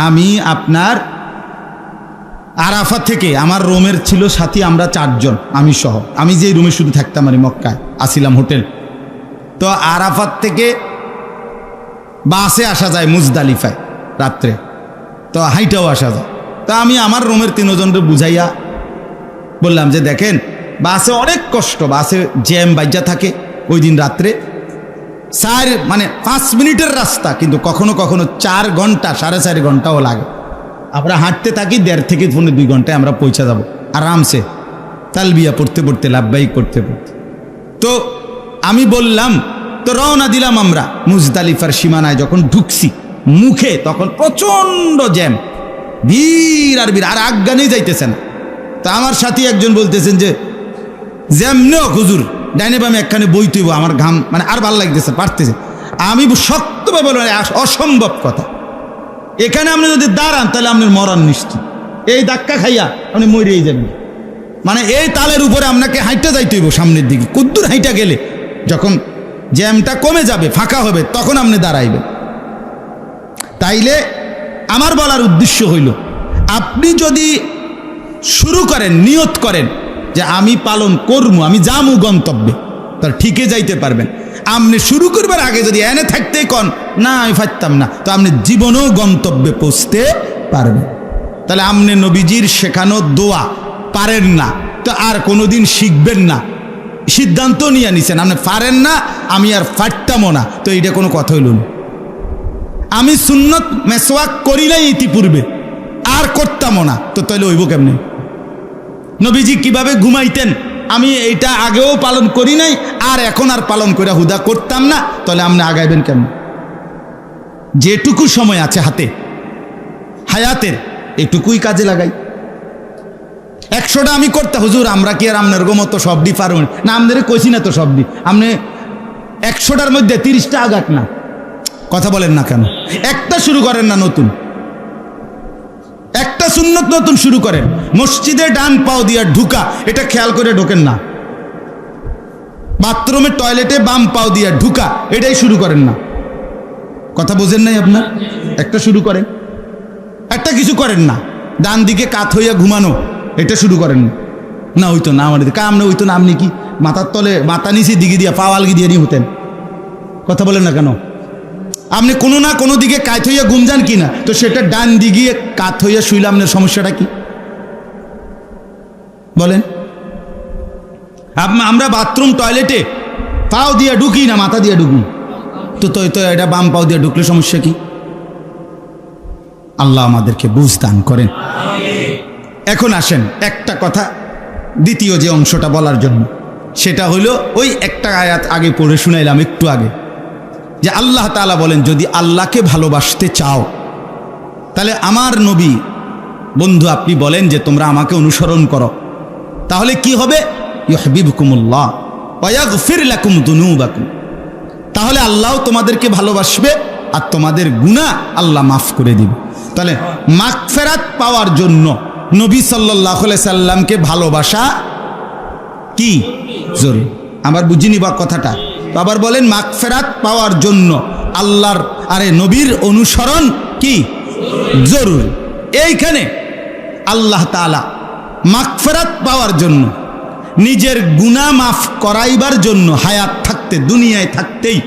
Speaker 1: আমি আপনার আরাফা থেকে আমার রুমের ছিল সাথী, আমরা 4 জন, আমি সহ, আমি যে রুমে শুধু থাকতাম আর মক্কায় আসিলাম হোটেল। তো আরাফাত থেকে বাসে আসা যায় মুজদালিফায় রাত্রে, তো হাইটাও আসা যায়। তো আমি আমার রুমের 3 জনকে বুঝাইয়া বললাম যে দেখেন বাসে অনেক কষ্ট, বাসে জ্যাম বাজ্যা থাকে। ওই দিন রাত্রে 5 মিনিটের রাস্তা, কিন্তু কখনো কখনো 4 ঘন্টা 4.5 ঘন্টাও লাগে। আমরা হাঁটতে থাকি 1.5 থেকে 2 ঘন্টায় আমরা পৌঁছে যাব আরামসে, তালবিয়া পড়তে পড়তে, লাব্বাইক করতে পড়তে। তো আমি বললাম, তো রওনা দিলাম আমরা মুজদালিফার সীমানায়। যখন ঢুকছি মুখে তখন প্রচন্ড জ্যাম, ভিড় আর ভিড়, আর আজ্ঞানেই যাইতেছে না। তা আমার সাথী একজন বলতেছেন যে জ্যাম নেও হুজুর, ডাইনে বামে একখানে বইতেইব, আমার ঘাম আর ভাল লাগতেছে, পারতেছে। আমি শক্তভাবে বললাম অসম্ভব কথা, এখানে আপনি যদি দাঁড়ান তাহলে আপনার মরণ নিশ্চিত, এই ধাক্কা খাইয়া আপনি মরেই যাবেন। এই তালের উপরে আপনাকে হাইটা যাইতে হইব সামনের দিকে, কুদ্দুর হাইটা গেলে যখন জ্যামটা কমে যাবে, ফাঁকা হবে, তখন আপনি দাঁড়াইবেন। তাইলে আমার বলার উদ্দেশ্য হইল, আপনি যদি শুরু করেন, নিয়ত করেন যে আমি পালন করবো, আমি যামু গন্তব্যে, তাহলে ঠিকই যাইতে পারবেন। আপনি শুরু করবার আগে যদি এনে থাকতেই কন না আমি পারতাম না, তো আপনি জীবনেও গন্তব্যে পৌঁছতে পারবেন। তাহলে আপনি নবীজির শেখানো দোয়া পারেন না, তো আর কোনোদিন শিখবেন না। সিদ্ধান্ত নিয়ে নিছেন আপনি পারেন না, আমি আর পারতামও না, তো এইটা কোনো কথা হইল না। আমি সুন্নত মেসওয়াক করি নাই ইতিপূর্বে, আর করতামও না, তো তাহলে হইব কেমনে? নবীজি কিভাবে ঘুমাইতেন আমি এইটা আগেও পালন করি নাই, আর এখন আর পালন করে হুদা করতাম না, তাহলে আপনি আগাইবেন কেমন? যেটুকু সময় আছে হাতে হায়াতের, এটুকুই কাজে লাগাই। 100টা আমি করতে হুজুর, আমরা কি আর আপনার মতো সবডি পারব না? আমাদের কইছি না তো সবডি, আপনি 100টার মধ্যে 30টা আগাক না, কথা বলেন না কেন? একটা শুরু করেন না, নতুন একটা সুন্নত নতুন শুরু করেন। মসজিদে ডান পাও দিয়া ঢুকা, এটা খেয়াল করে ঢোকেন না। বাথরুমে টয়লেটে বাম পাও দিয়া ঢুকা, এটাই শুরু করেন না। কথা বোঝেন নাই আপনার? একটা শুরু করেন, একটা কিছু করেন না। ডান দিকে কাত হইয়া ঘুমানো, এটা শুরু করেন না। না হইতো না, আমাদের কামনে হইতো না। আপনি কি মাথার তলে মাথা নিচে দিকে দিয়া পাওয়ালগি দিয়ে নিয়ে হতেন? কথা বলেন না কেন? আপনি কোনো না কোনো দিকে কাত হইয়া ঘুম যান কিনা, তো সেটা ডান দিকে কাত হইয়া শুইলে আপনার সমস্যাটা কি বলেন? আমরা বাথরুম টয়লেটে পাও দিয়া ঢুকি না মাথা দিয়া ঢুকি, তো তো এটা বাম পাও দিয়া ঢুকলে সমস্যা কি? আল্লাহ আমাদেরকে বুঝ দান করেন। এখন আসেন একটা কথা দ্বিতীয় যে অংশটা বলার জন্য, সেটা হইল ওই একটা আয়াত আগে পড়ে শুনাইলাম একটু আগে, যে আল্লাহ তাআলা বলেন যদি আল্লাহকে ভালোবাসতে চাও তাহলে আমার নবী বন্ধু আপনি বলেন যে তোমরা আমাকে অনুসরণ করো, তাহলে কি হবে? ইউহিব্বুকুমুল্লাহ ওয়া ইয়াগফির লাকুম যুনুবাকুম, তাহলে আল্লাহ তোমাদেরকে ভালোবাসবে আর তোমাদের গুনাহ আল্লাহ মাফ করে দিবে। তাহলে মাগফিরাত পাওয়ার জন্য নবী সাল্লাল্লাহু আলাইহি সাল্লামকে ভালোবাসা কি জরুরি? আমার বুঝিনি বা কথাটা। আবার বলেন মাগফিরাত পাওয়ার জন্য আল্লাহর নবীর অনুসরণ কি জরুরি। এইখানে আল্লাহ তাআলা মাগফিরাত পাওয়ার জন্য, নিজের গুনাহ মাফ করাইবার জন্য, হায়াত থাকতে দুনিয়ায় থাকতেই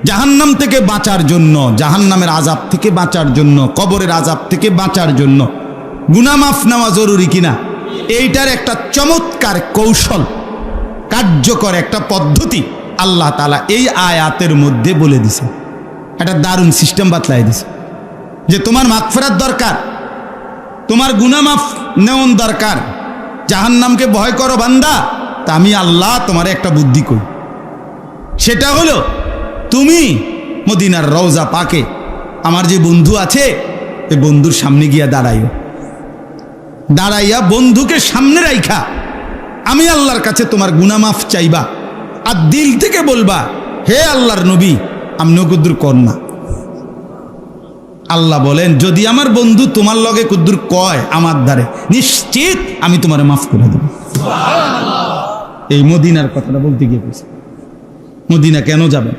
Speaker 1: জাহান্নাম থেকে বাঁচার জন্য, জাহান্নামের আযাব থেকে বাঁচার জন্য, কবরের আযাব থেকে বাঁচার জন্য গুনাহ মাফ নেওয়া জরুরি কিনা, এইটার একটা চমৎকার কৌশল, কার্যকর একটা পদ্ধতি আল্লাহ তাআলা এই আয়াতের মধ্যে বলে দিছে। একটা দারুণ সিস্টেম বাতলাই দিছে যে তোমার মাগফিরাত দরকার, তোমার গুনাহ মাফ নেওয়ার দরকার, জাহান্নামকে ভয় করো বান্দা, তা আমি আল্লাহ তোমার একটা বুদ্ধি করি। সেটা হলো তুমি মদিনার রওজা পাকে আমার যে বন্ধু আছে, এই বন্ধুর সামনে গিয়া দাঁড়াইয়া বন্ধুকে সামনে রাইখা আমি আল্লাহর কাছে তোমার গুনাহ মাফ চাইবা, আর দিল থেকে বলবা হে আল্লাহর নবী আমনে কুদ্দুর কর না। আল্লাহ বলেন যদি আমার বন্ধু তোমার লগে কুদ্দুর কয় আমার দ্বারে, নিশ্চিত আমি তোমারে মাফ করে দেব। এই মদিনার কথাটা বলতে গিয়ে বলছি। মদিনা কেন যাবেন?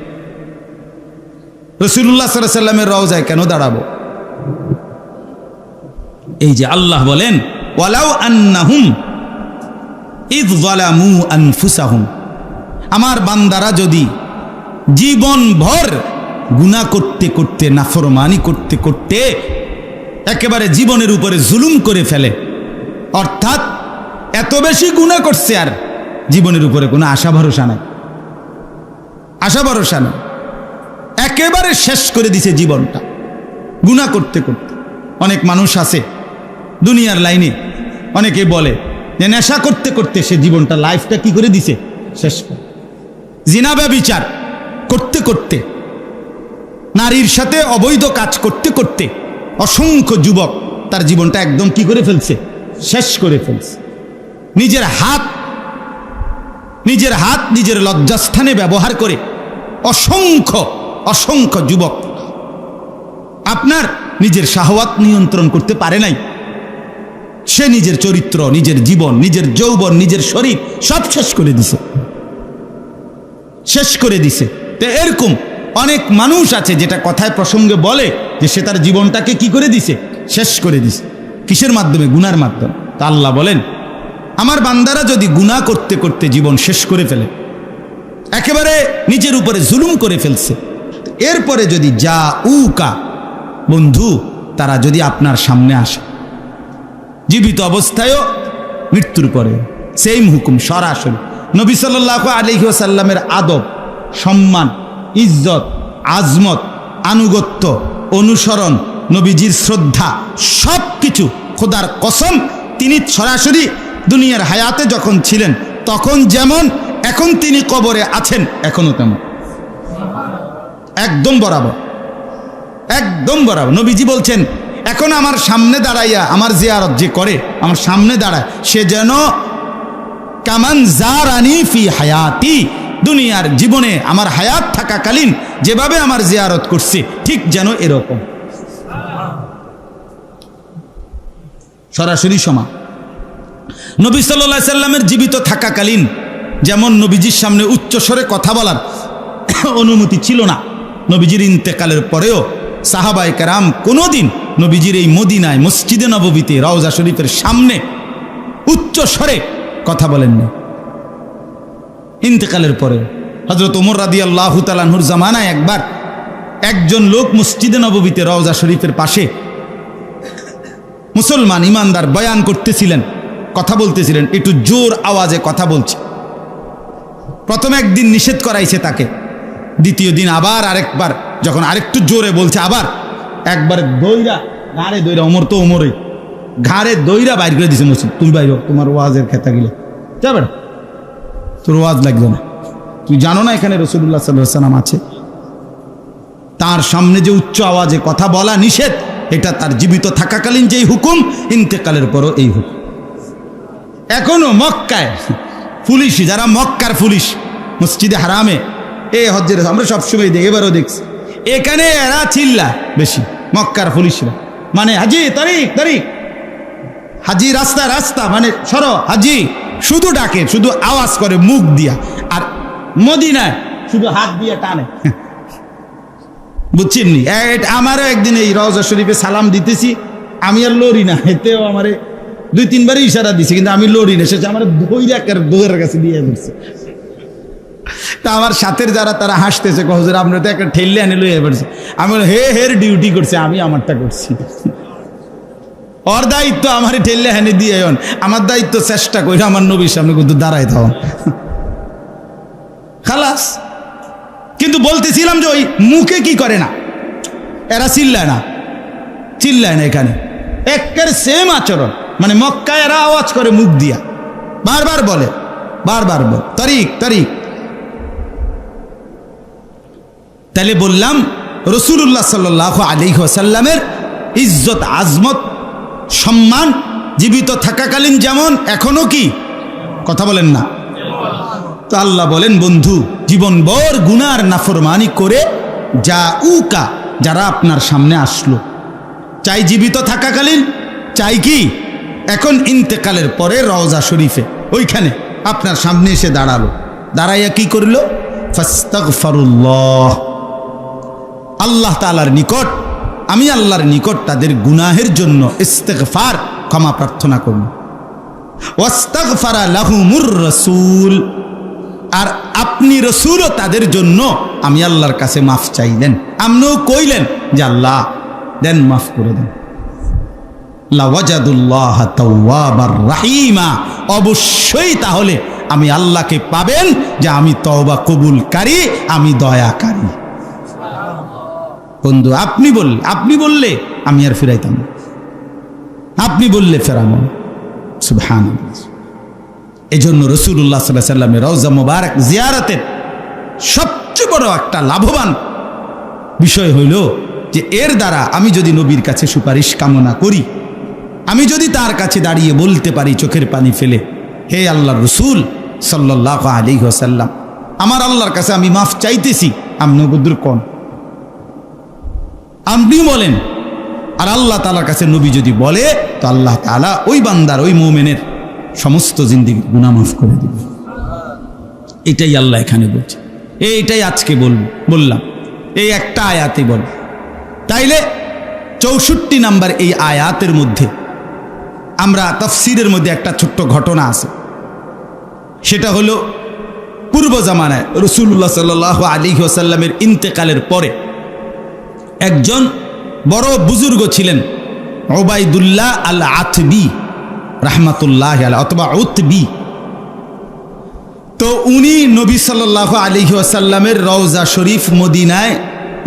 Speaker 1: রাসূলুল্লাহ সাল্লাল্লাহু আলাইহি ওয়াসাল্লামের রওজায় কেন দাঁড়াবো? এই যে আল্লাহ বলেন, ওয়ালাউ আন্নাহুম ইয যালামু আনফুসাহুম, আমার বান্দারা যদি জীবনভর গুনাহ করতে করতে, নাফরমানি করতে করতে একেবারে জীবনের উপরে জুলুম করে ফেলে, অর্থাৎ এত বেশি গুনাহ করছে আর জীবনের উপরে কোনো আশা ভরসা নাই, আশা ভরসা নাই, একেবারে শেষ করে দিছে জীবনটা গুনাহ করতে করতে। অনেক মানুষ আছে দুনিয়ার লাইনে, অনেকে বলে যে নেশা করতে করতে সে জীবনটা, লাইফটা কি করে দিছে, শেষ করে। জিনা ব্যভিচার করতে করতে, নারীর সাথে অবৈধ কাজ করতে করতে অসংখ্য যুবক তার জীবনটা একদম কি করে ফেলছে, শেষ করে ফেলছে। নিজের হাত নিজের লজ্জাস্থানে ব্যবহার করে অসংখ্য অসংখ্য যুবক আপনার নিজের শাহওয়াত নিয়ন্ত্রণ করতে পারে নাই, সে নিজের চরিত্র, নিজের জীবন, নিজের যৌবন, নিজের শরীর সব শেষ করে দিছে, শেষ করে দিছে। তো এরকম অনেক মানুষ আছে যেটা কথায় প্রসঙ্গে বলে যে সে তার জীবনটাকে কি করে দিছে, শেষ করে দিছে। কিসের মাধ্যমে? গুনার মাধ্যমে। তা আল্লাহ বলেন, আমার বান্দারা যদি গুনাহ করতে করতে জীবন শেষ করে ফেলে, একেবারে নিজের উপরে জুলুম করে ফেলছে, এরপরে যদি যা উকা, বন্ধু তারা যদি আপনার সামনে আসে জীবিত অবস্থায়ও মৃত্যুর পরে, সেম হুকুম সরাসরি। নবী সাল্লাল্লাহু আলাইহি ওয়াসাল্লামের আদব, সম্মান, ইজ্জত, আজমত, আনুগত্য, অনুসরণ, নবীজির শ্রদ্ধা, সব কিছু খোদার কসম তিনি সরাসরি দুনিয়ার হায়াতে যখন ছিলেন তখন যেমন, এখন তিনি কবরে আছেন এখনো তেমন, একদম বরাবর, একদম বরাবর। নবীজি বলছেন, এখন আমার সামনে দাঁড়াইয়া আমার জিয়ারত যে করে, আমার সামনে দাঁড়ায়, সে যেন কামান জারানি ফি হায়াতি, দুনিয়ার জীবনে আমার হায়াত থাকাকালীন যেভাবে আমার জিয়ারত করছে ঠিক যেন এরকম, সরাসরি সমান। নবী সাল্লাল্লাহু আলাইহি সাল্লামের জীবিত থাকাকালীন যেমন নবীজির সামনে উচ্চস্বরে কথা বলার অনুমতি ছিল না, নবীজির ইন্তেকালের পরেও সাহাবায়ে কেরাম কোনোদিন নবীজির এই মদিনায় মসজিদে নববীতে রওজা শরীফের সামনে উচ্চস্বরে কথা বলেননি। ইন্তেকালের পরে হযরত ওমর রাদিয়াল্লাহু তাআলা আনহুর জামানায় একবার একজন লোক মসজিদে নববীতে রওজা শরীফের পাশে মুসলমান ইমানদার বয়ান করতেছিলেন, কথা বলতেছিলেন, একটু জোর আওয়াজে কথা বলছে। প্রথম একদিন নিষেধ করাইছে তাকে, দ্বিতীয় দিন আবার আরেকবার যখন আরেকটু জোরে বলছে, আবার একবার দইরা ঘাড়ে দইরা, ওমর তো ওমরই, ঘাড়ে দইরা বাইর করে দিছে মসজিদ, তুমি বাইর, তোমার ওয়াজের খেতা গেলে যাবে না, তোর ওয়াজ লাগবে না, তুই জানো না এখানে রাসূলুল্লাহ সাল্লাল্লাহু আলাইহি ওয়াসাল্লাম আছে। তার সামনে যে উচ্চ আওয়াজে কথা বলা নিষেধ, এটা তার জীবিত থাকাকালীন যেই হুকুম, ইন্তেকালের পরও এই হুকুম। এখনো মক্কায় পুলিশ, যারা মক্কার পুলিশ, মসজিদে হারামে এই হজ্জের, আমরা সবসময় দেখি, এবারও দেখছি, এখানে এরা চিল্লা বেশি, মক্কার পুলিশরা, মানে হাজি তারিক তারিক, হাজি রাস্তা রাস্তা, মানে সরো হাজি, শুধু ডাকে, শুধু আওয়াজ করে মুখ দিয়া, আর মদিনায় শুধু হাত দিয়ে টানে, বুঝছেন নি? আমারও একদিন এই রওজা শরীফে সালাম দিতেছি, আমি আর লড়ি না, এতেও আমারে 2-3 বারই ইশারা দিছে, কিন্তু আমি লড়ি না, সে আমার দৌড়ের কাছে দিয়ে দিচ্ছে। তা আমার সাথের যারা তারা হাসতেছে, হুজুর আপনি তো একটা ঠেললে আনে লইয়া পড়ছে। আমি হের ডিউটি করছে, আমি আমারটা করছি, ওর দায়িত্ব আমারই ঠেললে হানে দিয়ে, আমার দায়িত্ব চেষ্টা করি আমার নবীর সামনে কিন্তু দাঁড়াই থাকুন, খালাস। কিন্তু বলতেছিলাম যে ওই মুখে কি করে না, এরা চিল্লায় না, চিল্লায় না, এখানে একের সেম আচরণ, মানে মক্কায় এরা আওয়াজ করে মুখ দিয়া, বারবার বলে, বারবার বল তারিক তারিক। তাহলে বললাম রাসূলুল্লাহ সাল্লাল্লাহু আলাইহি ওয়াসাল্লামের ইজ্জত, আজমত, সম্মান জীবিত থাকাকালীন যেমন এখনো কি, কথা বলেন না। তো আল্লাহ বলেন, বন্ধু জীবনভর গুনার নাফরমানি করে যা উকা, যারা আপনার সামনে আসলো, চাই জীবিত থাকাকালীন, চাই কি এখন ইন্তেকালের পরে রওজা শরীফে ওইখানে আপনার সামনে এসে দাঁড়ালো, দাঁড়াইয়া কি করলো, ফাস্তাগফিরুল্লাহ, আল্লাহ তাআলার নিকট, আমি আল্লাহর নিকট তাদের গুনাহের জন্য ইস্তিগফার, ক্ষমা প্রার্থনা করব। ওয়াস্তাগফারা লাহুমুর রাসূল, আর আপনি রসুলও তাদের জন্য আমি আল্লাহর কাছে মাফ চাইলেন। আপনিও কইলেন যে আল্লাহ দেন, মাফ করে দেন। লাওয়াজাদুল্লাহ তাওয়াবার রাহিমা, অবশ্যই তাহলে আমি আল্লাহকে পাবেন যে আমি তওবা কবুলকারী, আমি দয়াকারী। বন্ধু, আপনি বললে আমি আর ফিরাইতাম না, আপনি বললে ফেরানো। সুবহানাল্লাহ। এই জন্য রাসূলুল্লাহ সাল্লাল্লাহু আলাইহি ওয়াসাল্লামের রওজা মুবারক জিয়ারতের সবচেয়ে বড় একটা লাভবান বিষয় হইল যে এর দ্বারা আমি যদি নবীর কাছে সুপারিশ কামনা করি, আমি যদি তার কাছে দাঁড়িয়ে বলতে পারি চোখের পানি ফেলে, হে আল্লাহর রাসূল সাল্লাল্লাহু আলাইহি ওয়াসাল্লাম, আমার আল্লাহর কাছে আমি মাফ চাইতেছি, আপনি বুদ্দুর কোন, আপনি বলেন। আর আল্লাহ তাআলার কাছে নবী যদি বলে, তো আল্লাহ তাআলা ওই বান্দার, ওই মুমিনের সমস্ত জিন্দেগি গুনাহ মাফ করে দিবে। এটাই আল্লাহ এখানে বলছে, এইটাই আজকে বললাম, এই একটা আয়াতে বল। তাইলে 64 নাম্বার এই আয়াতের মধ্যে আমরা তাফসীরের মধ্যে একটা ছোট্ট ঘটনা আছে। সেটা হলো পূর্ব জামানায় রাসূলুল্লাহ সাল্লাল্লাহু আলাইহি ওয়াসাল্লামের ইন্তেকালের পরে একজন বড় বুজুর্গ ছিলেন, উবাইদুল্লাহ আল আতবী রাহমাতুল্লাহি আলাইহি, অথবা উতবী। তো উনি নবী সাল্লাল্লাহু আলাইহি ওয়াসাল্লামের রওজা শরীফ মদিনায়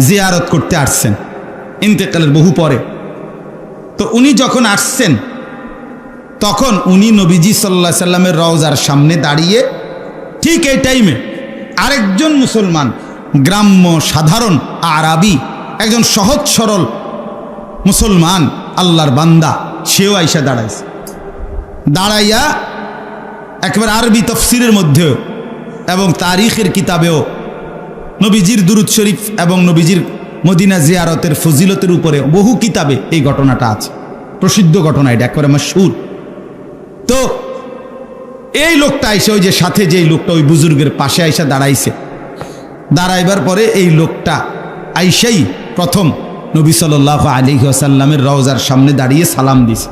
Speaker 1: জিয়ারত করতে আসছেন ইন্তেকালের বহু পরে। তো উনি যখন আসছেন, তখন উনি নবীজি সাল্লাল্লাহু আলাইহি সাল্লামের রওজার সামনে দাঁড়িয়ে, ঠিক এই টাইমে আরেকজন মুসলমান, গ্রাম্য সাধারণ আরাবি, একজন সহজ সরল মুসলমান আল্লাহর বান্দা, সেও আইসা দাঁড়াইছে। দাঁড়াইয়া একেবারে আরবি তফসিরের মধ্যেও এবং তারিখের কিতাবেও নবীজির দুরূদ শরীফ এবং নবীজির মদিনা জিয়ারতের ফজিলতের উপরে বহু কিতাবে এই ঘটনাটা আছে, প্রসিদ্ধ ঘটনা, এটা একেবারে মাশহুর। তো এই লোকটা আইসে, ওই যে সাথে যেই লোকটা ওই বুজুর্গের পাশে আইসা দাঁড়াইছে, দাঁড়াইবার পরে এই লোকটা আইসাই প্রথম নবী সাল্লাল্লাহু আলাইহি ওয়াসাল্লামের রওজার সামনে দাঁড়িয়ে সালাম দিছে,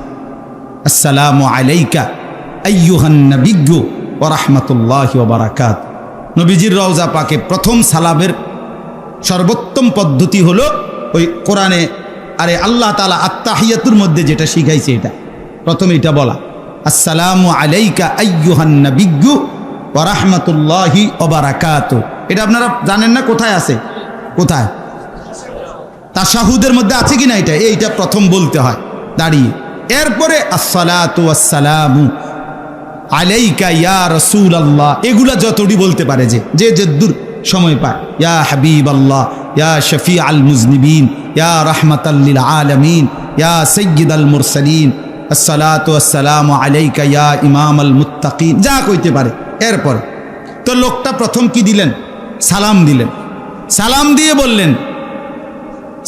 Speaker 1: আসসালামু আলাইকা আইয়ুহান নাবিয়্যু ওয়া রাহমাতুল্লাহি ওয়া বারাকাত। নবীজির রওজা পাকে প্রথম সালামের সর্বোত্তম পদ্ধতি হলো ওই কোরআনে, আরে আল্লাহ তাআলা আত্তাহিয়াতুর মধ্যে যেটা শিখাইছে, এটা প্রথমে এটা বলা, আসসালামু আলাইকা আইয়ুহান নাবিয়্যু ওয়া রাহমাতুল্লাহি ওয়া বারাকাতু। এটা আপনারা জানেন না কোথায় আছে? কোথায়? তাশাহুদের মধ্যে আছে কিনা? এইটা প্রথম বলতে হয় দাঁড়িয়ে। এরপরে আসসালাতু ওয়াসসালামু আলাইকা ইয়া রাসূলুল্লাহ, এগুলা যতটি বলতে পারে যে যদ্দুর সময় পায়, ইয়া হাবিবাল্লাহ, ইয়া শফিআল মুজনিবিন, ইয়া রাহমাতাল লিল আলামিন, ইয়া সাইয়্যিদাল মুরসালিন, আসসালাতু ওয়াসসালামু আলাইকা ইয়া ইমামাল মুত্তাকিন, যা কইতে পারে। এরপরে তো লোকটা প্রথম কি দিলেন? সালাম দিলেন। সালাম দিয়ে বললেন,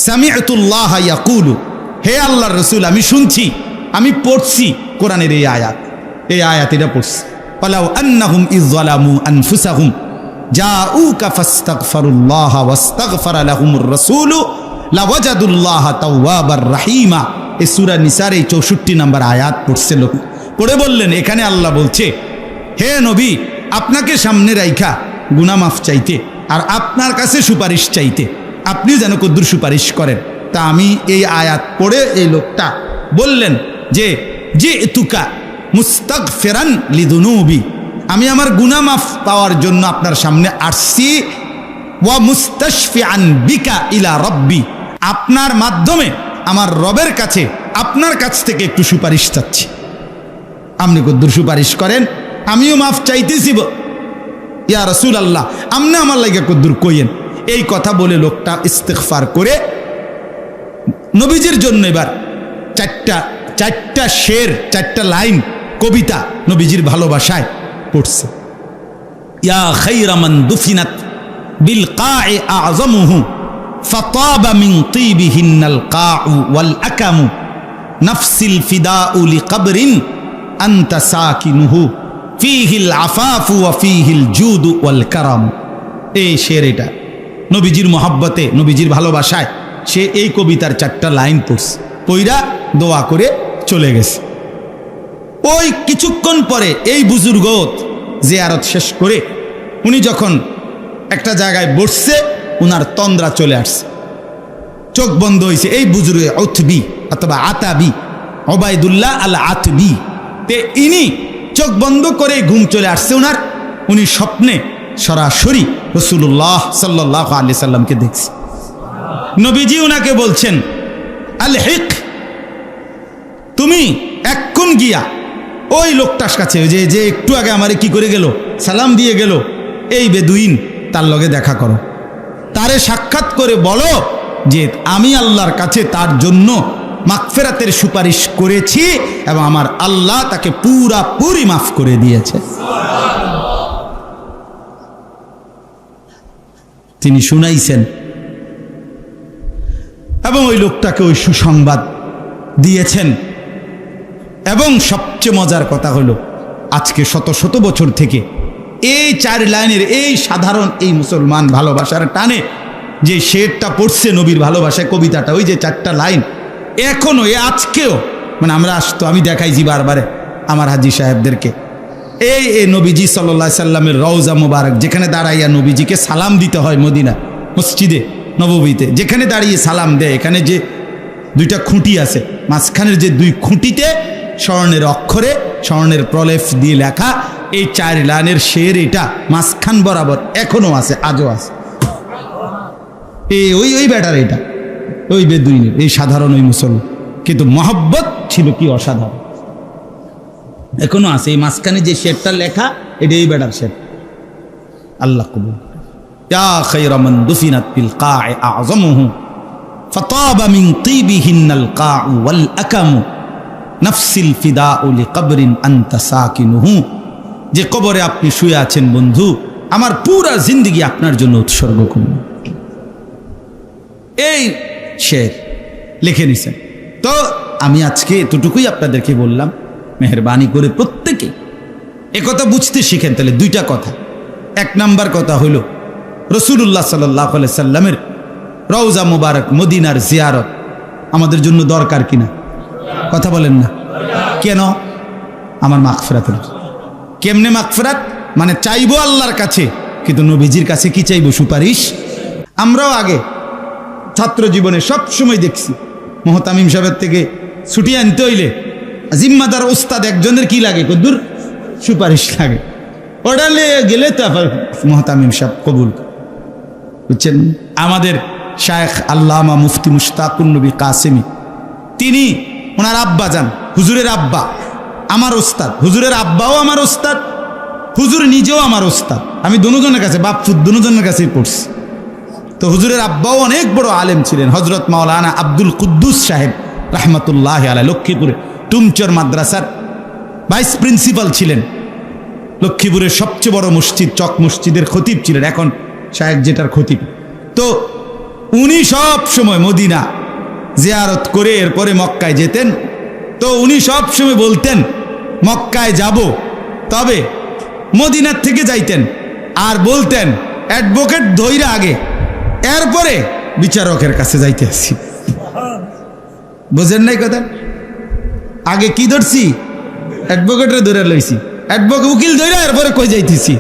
Speaker 1: সামি'তুল্লাহ ইয়াকুলু, হে আল্লাহর রাসূল, আমি শুনছি, আমি পড়ছি কোরআনের এই আয়াত, এটা পড়ছি, ওয়ালাউ আন্নাহুম ইয যালামু আনফুসাহুম জাউকা ফাস্তাগফিরুল্লাহ ওয়াস্তাগফারা লাহুমুর রাসূলু লাওয়াজাদুল্লাহ তাওয়াবার রাহিমা। এই সূরা নিসার এই 64 নম্বর আয়াত পড়ছে লোক, পড়ে বললেন, এখানে আল্লাহ বলছে, হে নবী, আপনাকে সামনে রাইখা গুনাহ মাফ চাইতে আর আপনার কাছে সুপারিশ চাইতে, আপনি যেন কদ্দুর সুপারিশ করেন। তা আমি এই আয়াত পড়ে এই লোকটা বললেন যে জিতুকা মুস্তাগফিরান লিদুনুবি, আমি আমার গুনাহ মাফ পাওয়ার জন্য আপনার সামনে আসছি, ওয়া মুস্তাশফিআন বিকা ইলা রাব্বি, আপনার মাধ্যমে আমার রবের কাছে, আপনার কাছ থেকে একটু সুপারিশ চাচ্ছি, আপনি কদ্দুর সুপারিশ করেন, আমিও মাফ চাইতেছি ইয়া রাসূলুল্লাহ, আপনি আমার লাগে কদ্দুর কইয়েন। এই কথা বলে লোকটা ইস্তিগফার করে নবীজির জন্য এবার চারটা শের, 4টা লাইন কবিতা নবীজির ভালোবাসায় পড়ছে। ইয়া খায়রা মান দুফিনাত বিল কা'i আ'যামুহু ফাতাবা মিন তিবিহিন্নাল কা'উ ওয়াল আকামু নাফসিল ফিদাউ লিকবরিন আনতা সাকিনুহু ফীহিল আফাফু ওয়া ফীহিল জুদু ওয়াল কারাম। এই শের এটা নবীজির মহব্বতে, নবীজির ভালোবাসায় সে এই কবিতার 4টা লাইন পড়ছে, পইরা দোয়া করে চলে গেছে। ওই কিছুক্ষণ পরে এই বুজুর্গ জিয়ারত শেষ করে উনি যখন একটা জায়গায় বসছে, উনার তন্দ্রা চলে আসছে, চোখ বন্ধ হয়েছে। এই বুজুর্গ উতবি অথবা আতাবি, ওবায়দুল্লাহ আল আতবি, তে ইনি চোখ বন্ধ করে ঘুম চলে আসছে উনার। উনি স্বপ্নে সরাসরি রাসূলুল্লাহ সাল্লাল্লাহু আলাইহি সাল্লামকে দেখছে। নবীজি উনাকে বলছেন, আল হিক, তুমি এক্ষুন গিয়া ওই লোকটার কাছে, যে একটু আগে আমারে কি করে গেল, সালাম দিয়ে গেল, এই বেদুইন, তার লগে দেখা করো, তারে সাক্ষাৎ করে বলো যে আমি আল্লাহর কাছে তার জন্য মাগফিরাতের সুপারিশ করেছি এবং আমার আল্লাহ তাকে পুরাপুরি মাফ করে দিয়েছে। তিনি শুনাইছেন এবং ওই লোকটাকে ওই সুসংবাদ দিয়েছেন। এবং সবচেয়ে মজার কথা হলো, আজকে শত শত বছর থেকে এই 4 লাইনের এই সাধারণ এই মুসলমান ভালোবাসার টানে যে শেরটা পড়ছে নবীর ভালোবাসায়, কবিতাটা, ওই যে 4টা লাইন এখনো আজকেও, মানে আমরা আসতো, আমি দেখাইছি বারবারে আমার হাজি সাহেবদেরকে, এই নবীজি সাল্লাল্লাহু আলাইহি সাল্লামের রওজা মুবারক, যেখানে দাঁড়াইয়া নবীজিকে সালাম দিতে হয় মদিনা মসজিদে নববীতে, যেখানে দাঁড়িয়ে সালাম দেয়, এখানে যে 2টা খুঁটি আছে, মাঝখানের যে 2 খুঁটিতে স্বর্ণের অক্ষরে, স্বর্ণের প্রলেপ দিয়ে লেখা এই 4 লাইনের শের, এটা মাঝখান বরাবর এখনো আছে, আজও আছে। ওই ব্যাটার, এটা ওই বেদুইনের, এই সাধারণ ওই মুসলমান, কিন্তু মহব্বত ছিল কি অসাধারণ, এখনো আছে। এই মাঝখানে যে শেরটা লেখা, এটা এই বেটার শের। আল্লাহ কবুল। ইয়া খায়রা মান দুফিনাত বিল কা'i আ'যামুহু ফাতাবা মিন তিবিহিন্নাল কা'উ ওয়াল আকামু নাফসিল ফিদাউ লিকবরিন আনতা সাকিনুহু, যে কবরে আপনি শুয়ে আছেন বন্ধু, আমার পুরা জিন্দেগি আপনার জন্য উৎসর্গ করব। এই শের লিখে নিছেন। তো আমি আজকে এতটুকুই আপনাদেরকে বললাম, মেহেরবানি করে প্রত্যেকে একথা বুঝতে শিখেন। তাহলে 2টা কথা। 1 নাম্বার কথা হইল, রাসূলুল্লাহ সাল্লাল্লাহু আলাইহি সাল্লামের রওজা মুবারক মদিনার জিয়ারত আমাদের জন্য দরকার কিনা? কথা বলেন না কেন? আমার মাগফিরাতের। কেমনে মাগফিরাত? মানে চাইবো আল্লাহর কাছে, কিন্তু নবীজির কাছে কি চাইবো? সুপারিশ। আমরাও আগে ছাত্র জীবনে সব সময় দেখছি, মুহতামিম সাহেবের থেকে ছুটি আনতে হইলে জিম্মাদার ওস্তাদ একজনের কি লাগে? কদ্দুর সুপারিশ লাগে। অর্ডার গেলে তো মুহতামিম সাহেব কবুল, বুঝছেন? আমাদের শায়েখ আল্লামা মুফতি মুশতাকুন নবী কাসেমি, তিনি, ওনার আব্বা যান, হুজুরের আব্বা আমার ওস্তাদ, হুজুরের আব্বাও আমার ওস্তাদ, হুজুর নিজেও আমার ওস্তাদ। আমি দুজনের কাছে, বাপফুদ দুজনের কাছেই পড়ছি। তো হুজুরের আব্বাও অনেক বড় আলেম ছিলেন, হজরত মাওলানা আব্দুল কুদ্দুস সাহেব রহমতুল্লাহ আলাইহি, লক্ষ্মীপুরে টুমচর মাদ্রাসার ভাইস প্রিন্সিপাল ছিলেন, লক্ষ্মীপুরের সবচেয়ে বড় মসজিদ চক মসজিদের খতিব ছিলেন, এখন শায়েখ যেটার খতিব। তো উনি সব সময় মদিনা জিয়ারত করে এরপরে মক্কায় যেতেন। তো উনি সব সময় বলতেন মক্কায় যাব, তবে মদিনার থেকে যাইতেন, আর বলতেন অ্যাডভোকেট ধইরা আগে, এরপরে বিচারকের কাছে যাইতে আসছি। বুঝেন নাই কথা? আগে কি ধরছি? অ্যাডভোকেটের ধরে লইছি, উকিল ধরে এরপরে কই যাইতেছি।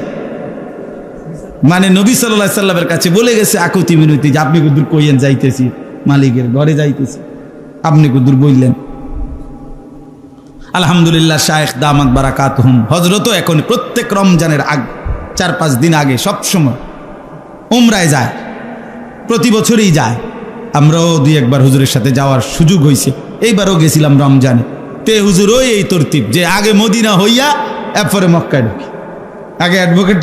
Speaker 1: মানে নবী সাল্লাল্লাহু আলাইহি সাল্লামের কাছে বলে গেছে আকুতি মিনতি, যে আপনি কুদুর কইয়েন যাইতেছি, মালিকের ঘরে যাইতেছি, আপনি কুদুর বললেন। আলহামদুলিল্লাহ, শায়েখ দামাত বারাকাতুহুম হযরতও এখন প্রত্যেক রমজানের আগে 4-5 দিন আগে সব সময় উমরায় যায়, প্রতি বছরই যায়। আমরাও 2-1 বার হুজুরের সাথে যাওয়ার সুযোগ হয়েছে, এইবারও গেছিলাম রমজানে। তে হুজুরও এই তরতিব যে আগে মদিনা হইয়া এরপরে মক্কায় ঢুকি, আগে অ্যাডভোকেট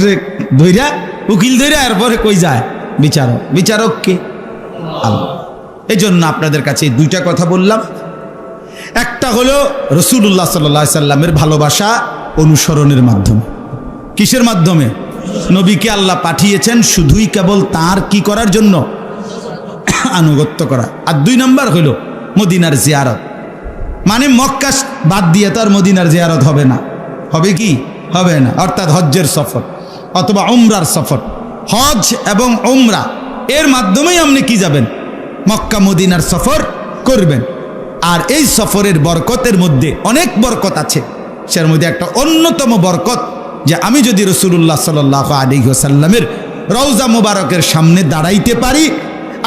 Speaker 1: ধইরা, উকিল ধইরা, এরপরে কই যায়? বিচারক। বিচারক কে? আল্লাহ। এই জন্য আপনাদের কাছে 2টা কথা বললাম। একটা হলো রাসূলুল্লাহ সাল্লাল্লাহু আলাইহি সাল্লামের ভালোবাসা অনুসরণের মাধ্যমে। কিসের মাধ্যমে? নবীকে আল্লাহ পাঠিয়েছেন শুধুই কেবল তার কি করার জন্য? আনুগত্য করা। আর 2 নাম্বার হলো মদিনার জিয়ারত। মানে মক্কা বাদ দিয়ে তো আর মদিনার জিয়ারত হবে না। হবে কি? হবে না। অর্থাৎ হজ্জের সফর অথবা উমরার সফর, হজ এবং উমরা এর মাধ্যমেই আপনি কি যাবেন, মক্কা মদিনার সফর করবেন। আর এই সফরের বরকতের মধ্যে অনেক বরকত আছে, সের মধ্যে একটা অন্যতম বরকত যে আমি যদি রাসূলুল্লাহ সাল্লাল্লাহু আলাইহি ওয়াসাল্লামের রওজা মুবারকের সামনে দাঁড়াইতে পারি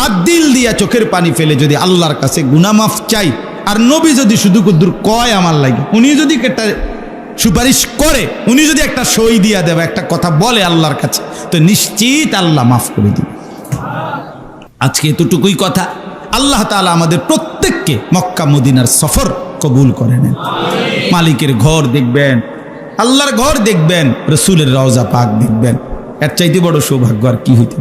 Speaker 1: আর দিল দিয়া চোখের পানি ফেলে যদি আল্লাহর কাছে গুনাহ মাফ চাই, আর নবী যদি শুধু কুদ্দুর কয় আমার লাগে, উনি যদি একটা সুপারিশ করে, উনি যদি একটা সই দিয়া দেবে, একটা কথা বলে আল্লাহর কাছে, তো নিশ্চিত আল্লাহ মাফ করে দিবে। আজকে এতটুকুই কথা। আল্লাহ তাআলা আমাদের প্রত্যেককে মক্কা মদিনার সফর কবুল করে নেন। মালিকের ঘর দেখবেন, আল্লাহর ঘর দেখবেন, রসুলের রওজা পাক দেখবেন, এর চাইতে বড় সৌভাগ্য আর কি হইতে,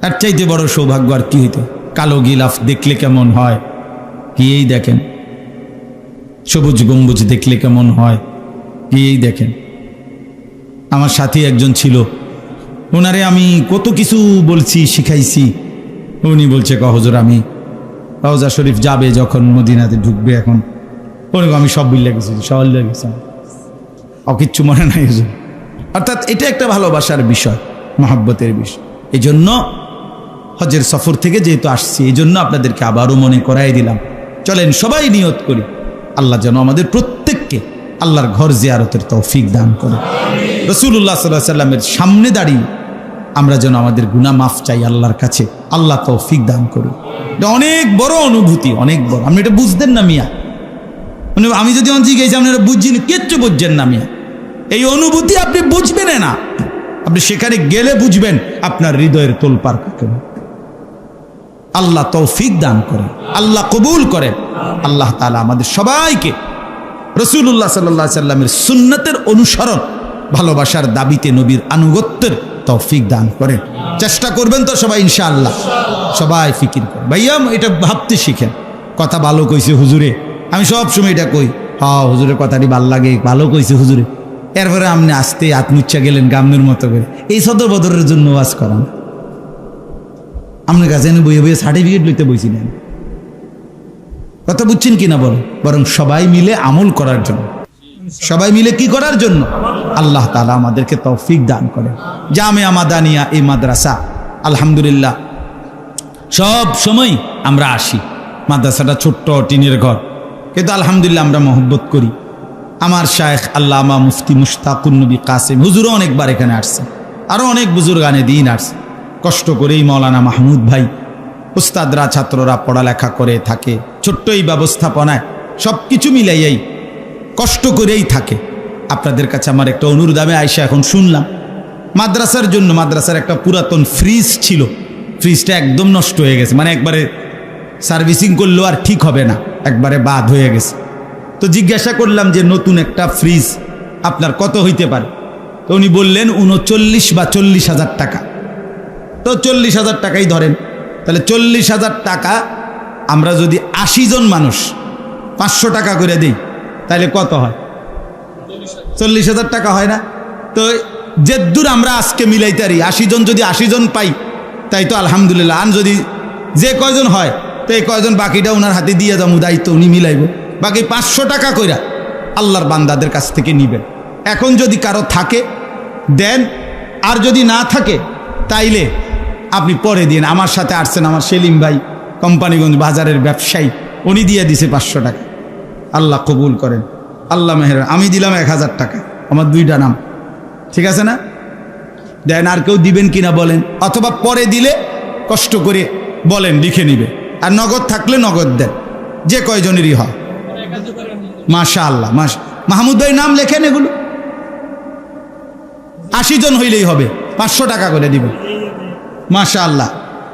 Speaker 1: এর চাইতে বড় সৌভাগ্য আর কি হইতে। কালো গিলাফ দেখলে কেমন হয় গিয়েই দেখেন, সবুজ গম্বুজ দেখলে কেমন হয় গিয়েই দেখেন। আমার সাথী একজন ছিল, ওনারে আমি কত কিছু বলছি, শিখাইছি, উনি বলছে হুজুর আমি রওজা শরীফ যাবে যখন মদিনাতে ঢুকবে, এখন আমি সব বিল লেগেছি, সবাই লেগেছি, কিচ্ছু মনে নাই হুজুর। অর্থাৎ এটা একটা ভালোবাসার বিষয়, মহব্বতের বিষয়। এই জন্য হজের সফর থেকে যেহেতু আসছি, এই জন্য আপনাদেরকে আবারও মনে করাই দিলাম, চলেন সবাই নিয়ত করি আল্লাহ যেন আমাদের প্রত্যেককে আল্লাহর ঘর জিয়ারতের তৌফিক দান করে। রাসূলুল্লাহ সাল্লাল্লাহু আলাইহি ওয়াসাল্লামের সামনে দাঁড়িয়ে আমরা যেন আমাদের গুনাহ মাফ চাই আল্লাহর কাছে, আল্লাহ তৌফিক দান করুন। এটা অনেক বড় অনুভূতি, অনেক বড়। আপনি এটা বুঝতেন না মিয়া, মানে আমি যদি অঞ্চি গেছি আপনারা বুঝছেন, কিচ্ছু বুঝছেন না মিয়া। এই অনুভূতি আপনি বুঝবেন না, আপনি সেখানে গেলে বুঝবেন আপনার হৃদয়ের তোলপাড় কাকে। আল্লাহ তৌফিক দান করেন, আল্লাহ কবুল করেন। আল্লাহ তাআলা আমাদের সবাইকে রাসূলুল্লাহ সাল্লাল্লাহু আলাইহি সাল্লামের সুন্নতের অনুসরণ, ভালোবাসার দাবিতে নবীর আনুগত্যের তৌফিক দান করেন। চেষ্টা করবেন তো সবাই ইনশাআল্লাহ, সবাই ফিকির করেন। ভাইয়া এটা ভাবতে শিখেন, কথা ভালো কইছে হুজুরে, আমি সব সময় এটা কই, হ্যাঁ হুজুরের কথাটি ভালো লাগে, ভালো কইছে হুজুরে। এরপরে আপনি আসতে আত্মুচ্ছা গেলেন গামনের মতো করে, এই সদর বদরের জন্য ওয়াজ করান। আপনার কাছে বইয়ে বইয়ে সার্টিফিকেট লইতে বইছিলেন, কথা বুঝছেন কিনা বলো, বরং সবাই মিলে আমল করার জন্য, সবাই মিলে কি করার জন্য, আল্লাহ তাআলা আমাদেরকে তৌফিক দান করেন। জামিয়া মাদানিয়া এই মাদ্রাসা আলহামদুলিল্লাহ সব সময় আমরা আসি, মাদ্রাসাটা ছোট্ট টিনের ঘর, কিন্তু আলহামদুলিল্লাহ আমরা মহব্বত করি। আমার শায়েখ আল্লামা মুফতি মুশতাকুন নবী কাসেম হুজুরও অনেকবার এখানে আসছে, আরও অনেক বুজুর্গানে দিন আসছে। কষ্ট করেই মৌলানা মাহমুদ ভাই, উস্তাদরা ছাত্ররা পড়ালেখা করে থাকে, ছোট্ট এই ব্যবস্থাপনায় সব কিছু মিলাইয়াই কষ্ট করেই থাকে। আপনাদের কাছে আমার একটা অনুরোধ, আমি আইসা এখন শুনলাম মাদ্রাসার জন্য, মাদ্রাসার একটা পুরাতন ফ্রিজ ছিল, ফ্রিজটা একদম নষ্ট হয়ে গেছে, মানে একবারে সার্ভিসিং করলেও আর ঠিক হবে না, একবারে বাদ হয়ে গেছে। তো জিজ্ঞাসা করলাম যে নতুন একটা ফ্রিজ আপনার কত হইতে পারে, তো উনি বললেন 39 বা 40,000 টাকা। তো 40,000 টাকাই ধরেন, তাহলে 40,000 টাকা আমরা যদি 80 জন মানুষ 500 টাকা করে দিই, তাহলে কত হয়? 40,000 টাকা হয় না? তো যে দূর আমরা আজকে মিলাইতে পারি, 80 জন যদি 80 জন পাই, তাই তো আলহামদুলিল্লাহ। আর যদি যে কয়জন হয়, তো এই কয়জন বাকিটা ওনার হাতে দিয়ে যাবো, দায়িত্ব উনি মিলাইব, বাকি 500 টাকা কইরা আল্লাহর বান্দাদের কাছ থেকে নিবেন। এখন যদি কারো থাকে দেন, আর যদি না থাকে তাইলে আপনি পরে দিন। আমার সাথে আসছেন আমার সেলিম ভাই, কোম্পানিগঞ্জ বাজারের ব্যবসায়ী, উনি দিয়ে দিছে 500 টাকা। আল্লাহ কবুল করেন, আল্লাহ মেহের। আমি দিলাম 1000 টাকা, আমার 2টা নাম, ঠিক আছে না? দেন, আর কেউ দিবেন কিনা বলেন, অথবা পরে দিলে কষ্ট করে বলেন লিখে নিবে, আর নগদ থাকলে নগদ দেন, যে কয়জনেরই হয়। মাশাআল্লাহ, মাহমুদ ভাই নাম লেখেন, এগুলো 80 জন হইলেই হবে, 500 টাকা করে দিবেন। মাশাআল্লাহ।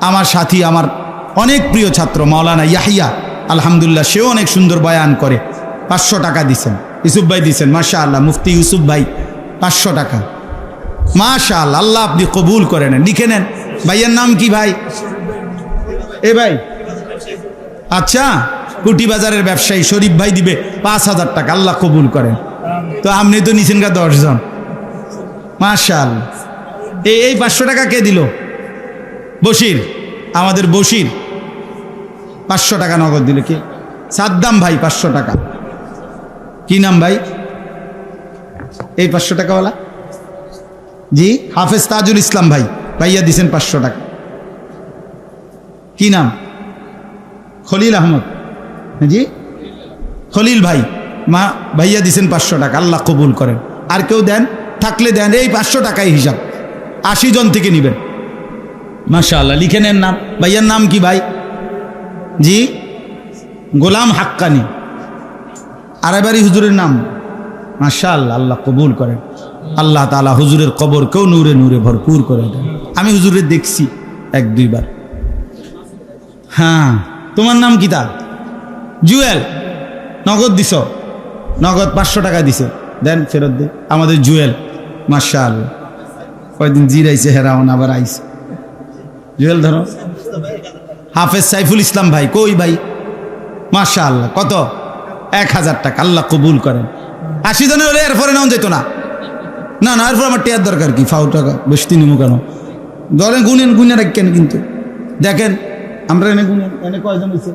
Speaker 1: আমার সাথী, আমার অনেক প্রিয় ছাত্র মাওলানা ইয়াহিয়া, আলহামদুলিল্লাহ সেও অনেক সুন্দর বয়ান করে, 500 টাকা দিছেন। ইউসুফ ভাই দিছেন, মাশাআল্লাহ, মুফতি ইউসুফ ভাই 500 টাকা, মাশাআল্লাহ। আল্লাহ আপনি কবুল করে নেন, লিখে নেন। ভাইয়ের নাম কি ভাই? এ ভাই, আচ্ছা, কুটি বাজারের ব্যবসায়ী শরীফ ভাই দিবে 5,000 টাকা, আল্লাহ কবুল করেন। তো আপনি তো নিছেন গা 10 জন, মাশাআল্লাহ। এই 500 টাকা কে দিল? বশির, আমাদের বশির 500 টাকা নগদ দিল। কি? সাদ্দাম ভাই 500 টাকা। কি নাম ভাই এই 500 টাকাওয়ালা? জি হাফেজ তাজুল ইসলাম ভাই, ভাইয়া দিছেন 500 টাকা। কি নাম? খলিল আহমদ। জি খলিল ভাই, মা ভাইয়া দিছেন 500 টাকা, আল্লাহ কবুল করেন। আর কেউ দেন থাকলে দেন, এই 500 টাকাই হিসাব, 80 জন থেকে নেবেন। মাশাআল্লাহ, লিখে নেন নাম। ভাইয়ার নাম কি ভাই? জি গোলাম হাক্কানি। আড়াইবাড়ি হুজুরের নাম। মাশাআল্লাহ, আল্লাহ কবুল করেন। আল্লাহ তাআলা হুজুরের কবরকেও নূরে নূরে ভরপুর করে দেন। আমি হুজুরের দেখছি 1-2 বার। হ্যাঁ, তোমার নাম কি? তা জুয়েল। নগদ দিছ? নগদ 500 টাকা দিছে, দেন ফেরত দে। আমাদের জুয়েল মাশাআল্লাহ, কয়দিন জিরাইছে, হেরাউন আবার আইছে। জুয়েল ধরো। হাফেজ সাইফুল ইসলাম ভাই, কই ভাই? মাশাআল্লাহ, কত? 1000 টাকা, আল্লাহ কবুল করেন। 80 জনের হলে এরপরে নাও যেত না। না না, এরপর আমার টিয়ার দরকার কি? ফাউ টাকা বসতি নিমু কেন? ধরেন গুনেন, গুনে রাখেন। কিন্তু দেখেন আমরা এনে গুনেন, এনে কয়জন হয়েছে?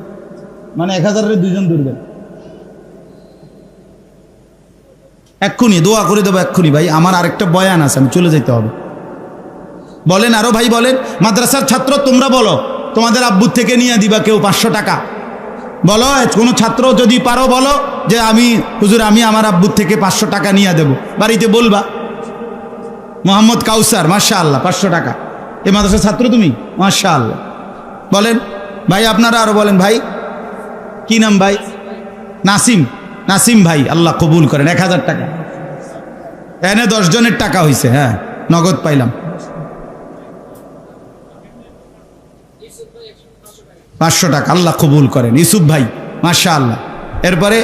Speaker 1: মানে 1000-এর 2 জন ধরবেন। এক্ষুনি দোয়া করে দেবো, এক্ষুনি ভাই। আমার আরেকটা বয়ান আছে, আমি চলে যেতে হবে। বলেন আরো ভাই, বলেন। মাদ্রাসার ছাত্র তোমরা বলো, তোমাদের আব্বুর থেকে নিয়ে দিবা কেউ 500 টাকা। বলো, কোনো ছাত্র যদি পারো বলো যে আমি হুজুর, আমি আমার আব্বুর থেকে 500 টাকা নিয়ে দেবো। বাড়িতে বলবা। মোহাম্মদ কাউসার, মাশাআল্লাহ, 500 টাকা। এই মাদ্রাসার ছাত্র তুমি? মাশাআল্লাহ। বলেন ভাই, আপনারা আরো বলেন। ভাই কি নাম ভাই? নাসিম। নাসিম ভাই, আল্লাহ কবুল করেন। 1000 টাকা। এনে 10 জনের টাকা হয়েছে। হ্যাঁ, নগদ পাইলাম 500 টাকা, আল্লাহ কবুল করেন। ইউসুফ ভাই, মাশাআল্লাহ। এরপরে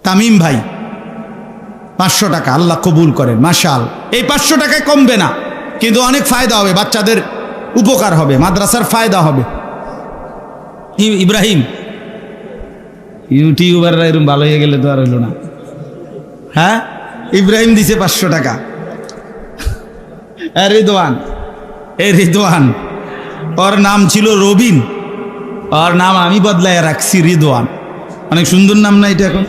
Speaker 1: তামিম ভাই, 500 টাকা, আল্লাহ কবুল করেন। মাশাআল্লাহ। এই 500 টাকায় কমবে না, কিন্তু অনেক ফায়দা হবে, বাচ্চাদের উপকার হবে, মাদ্রাসার ফায়দা হবে। ইব্রাহিম, ইউটিউবাররা এরকম ভালো হয়ে গেলে তো আর হইল না। হ্যাঁ, ইব্রাহিম দিছে 500 টাকা। রিদওয়ান, এই রিদওয়ান, ওর নাম ছিল রবিন, ওর নাম আমি বদলায় রাখছি রিদওয়ান। অনেক সুন্দর নাম না এটা? এখন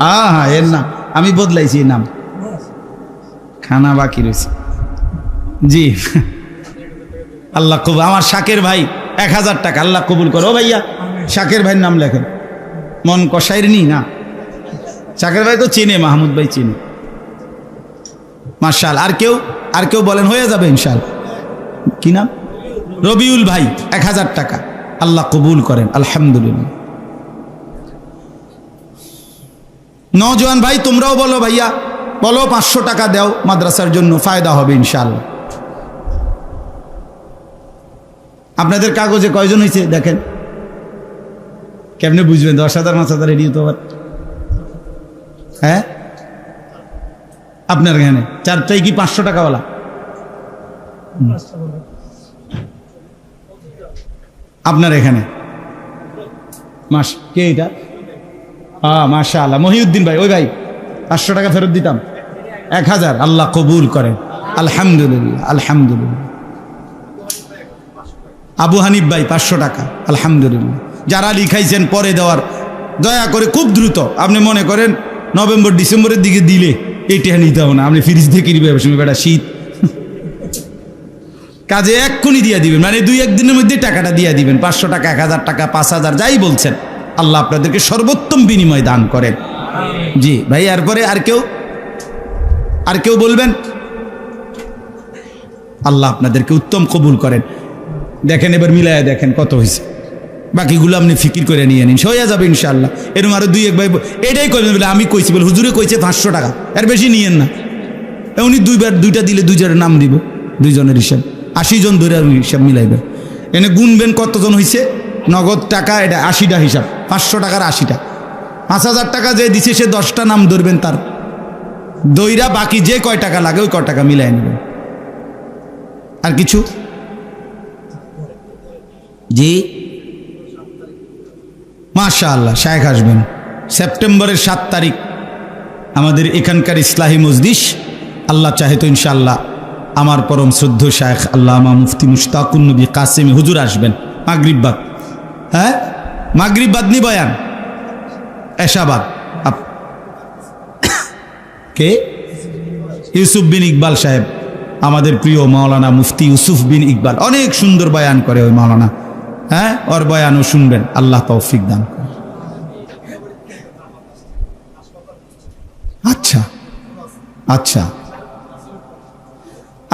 Speaker 1: হ্যাঁ হ্যাঁ, এর নাম আমি বদলাইছি, এই নাম। খানা বাকি রয়েছে। জি আল্লাহ কবুল। আমার শাকের ভাই 1000 টাকা, আল্লাহ কবুল করো। ভাইয়া শাকের ভাইয়ের নাম লেখেন। মন কষাইর নি না, শাকের ভাই তো চিনে, মাহমুদ ভাই চিনে। মাশাআল্লাহ। আর কেউ বলেন, হয়ে যাবে ইনশাআল্লাহ। কি নাম? রবিউল ভাই, 1000 টাকা, আল্লাহ কবুল করেন। আলহামদুলিল্লাহ। নওজোয়ান ভাই তোমরাও বলো, ভাইয়া বলো 500 টাকা দাও, মাদ্রাসার জন্য ফায়দা হবে ইনশাআল্লাহ। আপনাদের কাগজে কয়জন হয়েছে দেখেন, কেমনে বুঝবেন? 10,000 5,000 রেডি হতো আবার। হ্যাঁ, আপনার এখানে 4টাই কি 500 টাকাওয়ালা? আপনার এখানে মাস কে এটা? হ্যাঁ মাশাআল্লাহ, মহিউদ্দিন ভাই। ওই ভাই 500 টাকা ফেরত দিতাম। 1000, আল্লাহ কবুল করেন। আলহামদুলিল্লাহ, আলহামদুলিল্লাহ। আবু হানিফ ভাই 500 টাকা, আলহামদুলিল্লাহ। যারা লিখাইছেন পরে দেওয়ার, দয়া করে খুব দ্রুত। আপনি মনে করেন নভেম্বর ডিসেম্বরের দিকে দিলে এইটা নিতে হবে না, আপনি ফ্রিজ থেকে নিবে, বেটা শীত কাজে এক্ষুনি দিয়ে দিবেন, মানে 2-1 দিনের মধ্যে টাকাটা দিয়ে দিবেন। 500 টাকা, 1000 টাকা, 5000, যাই বলছেন, আল্লাহ আপনাদেরকে সর্বোত্তম বিনিময় দান করেন। জি ভাই। এরপরে আর কেউ বলবেন? আল্লাহ আপনাদেরকে উত্তম কবুল করেন। দেখেন এবার মিলায়া দেখেন কত হয়েছে, বাকিগুলো আপনি ফিকির করে নিয়ে নিন, হয়ে যাবে ইনশাআল্লাহ। এরকম আরো 2-1 ভাই এটাই করবেন বলে আমি কইছি, বলে হুজুরে কইছে 500 টাকা, এর বেশি নিয়েন না। উনি 2টা দিলে 2 জনের নাম দিব, 2 জনের হিসাব, 80 জন ধরে হিসাব মিলাইবেন। এনে গুনবেন কতজন হয়েছে। নগদ টাকা এটা 80টা হিসাব, 500 টাকার 80টা। 5000 টাকা যে দিছে সে 10টা নাম ধরবেন, তার দইরা বাকি যে কয় টাকা লাগে ওই কয় টাকা মিলাই নেবেন। আর কিছু? জি মাশাআল্লাহ। শায়েখ আসবেন সেপ্টেম্বরের 7 তারিখ আমাদের এখানকার ইসলাহি মজলিস। আল্লাহ চাহে তো ইনশাআল্লাহ আমার পরম শ্রদ্ধ শায়েখ আল্লামা মুফতি মুশতাকুন নবী কাসেমি হুজুর আসবেন মাগরিব বাদ। হ্যাঁ, মাগরিব বাদ নি বয়ান, এশাবাদ। কে? ইউসুফ বিন ইকবাল সাহেব, আমাদের প্রিয় মাওলানা মুফতি ইউসুফ বিন ইকবাল, অনেক সুন্দর বয়ান করে ওই মাওলানা। হ্যাঁ, ওর বয়ানও শুনবেন, আল্লাহ তৌফিক দান করেন। আচ্ছা আচ্ছা,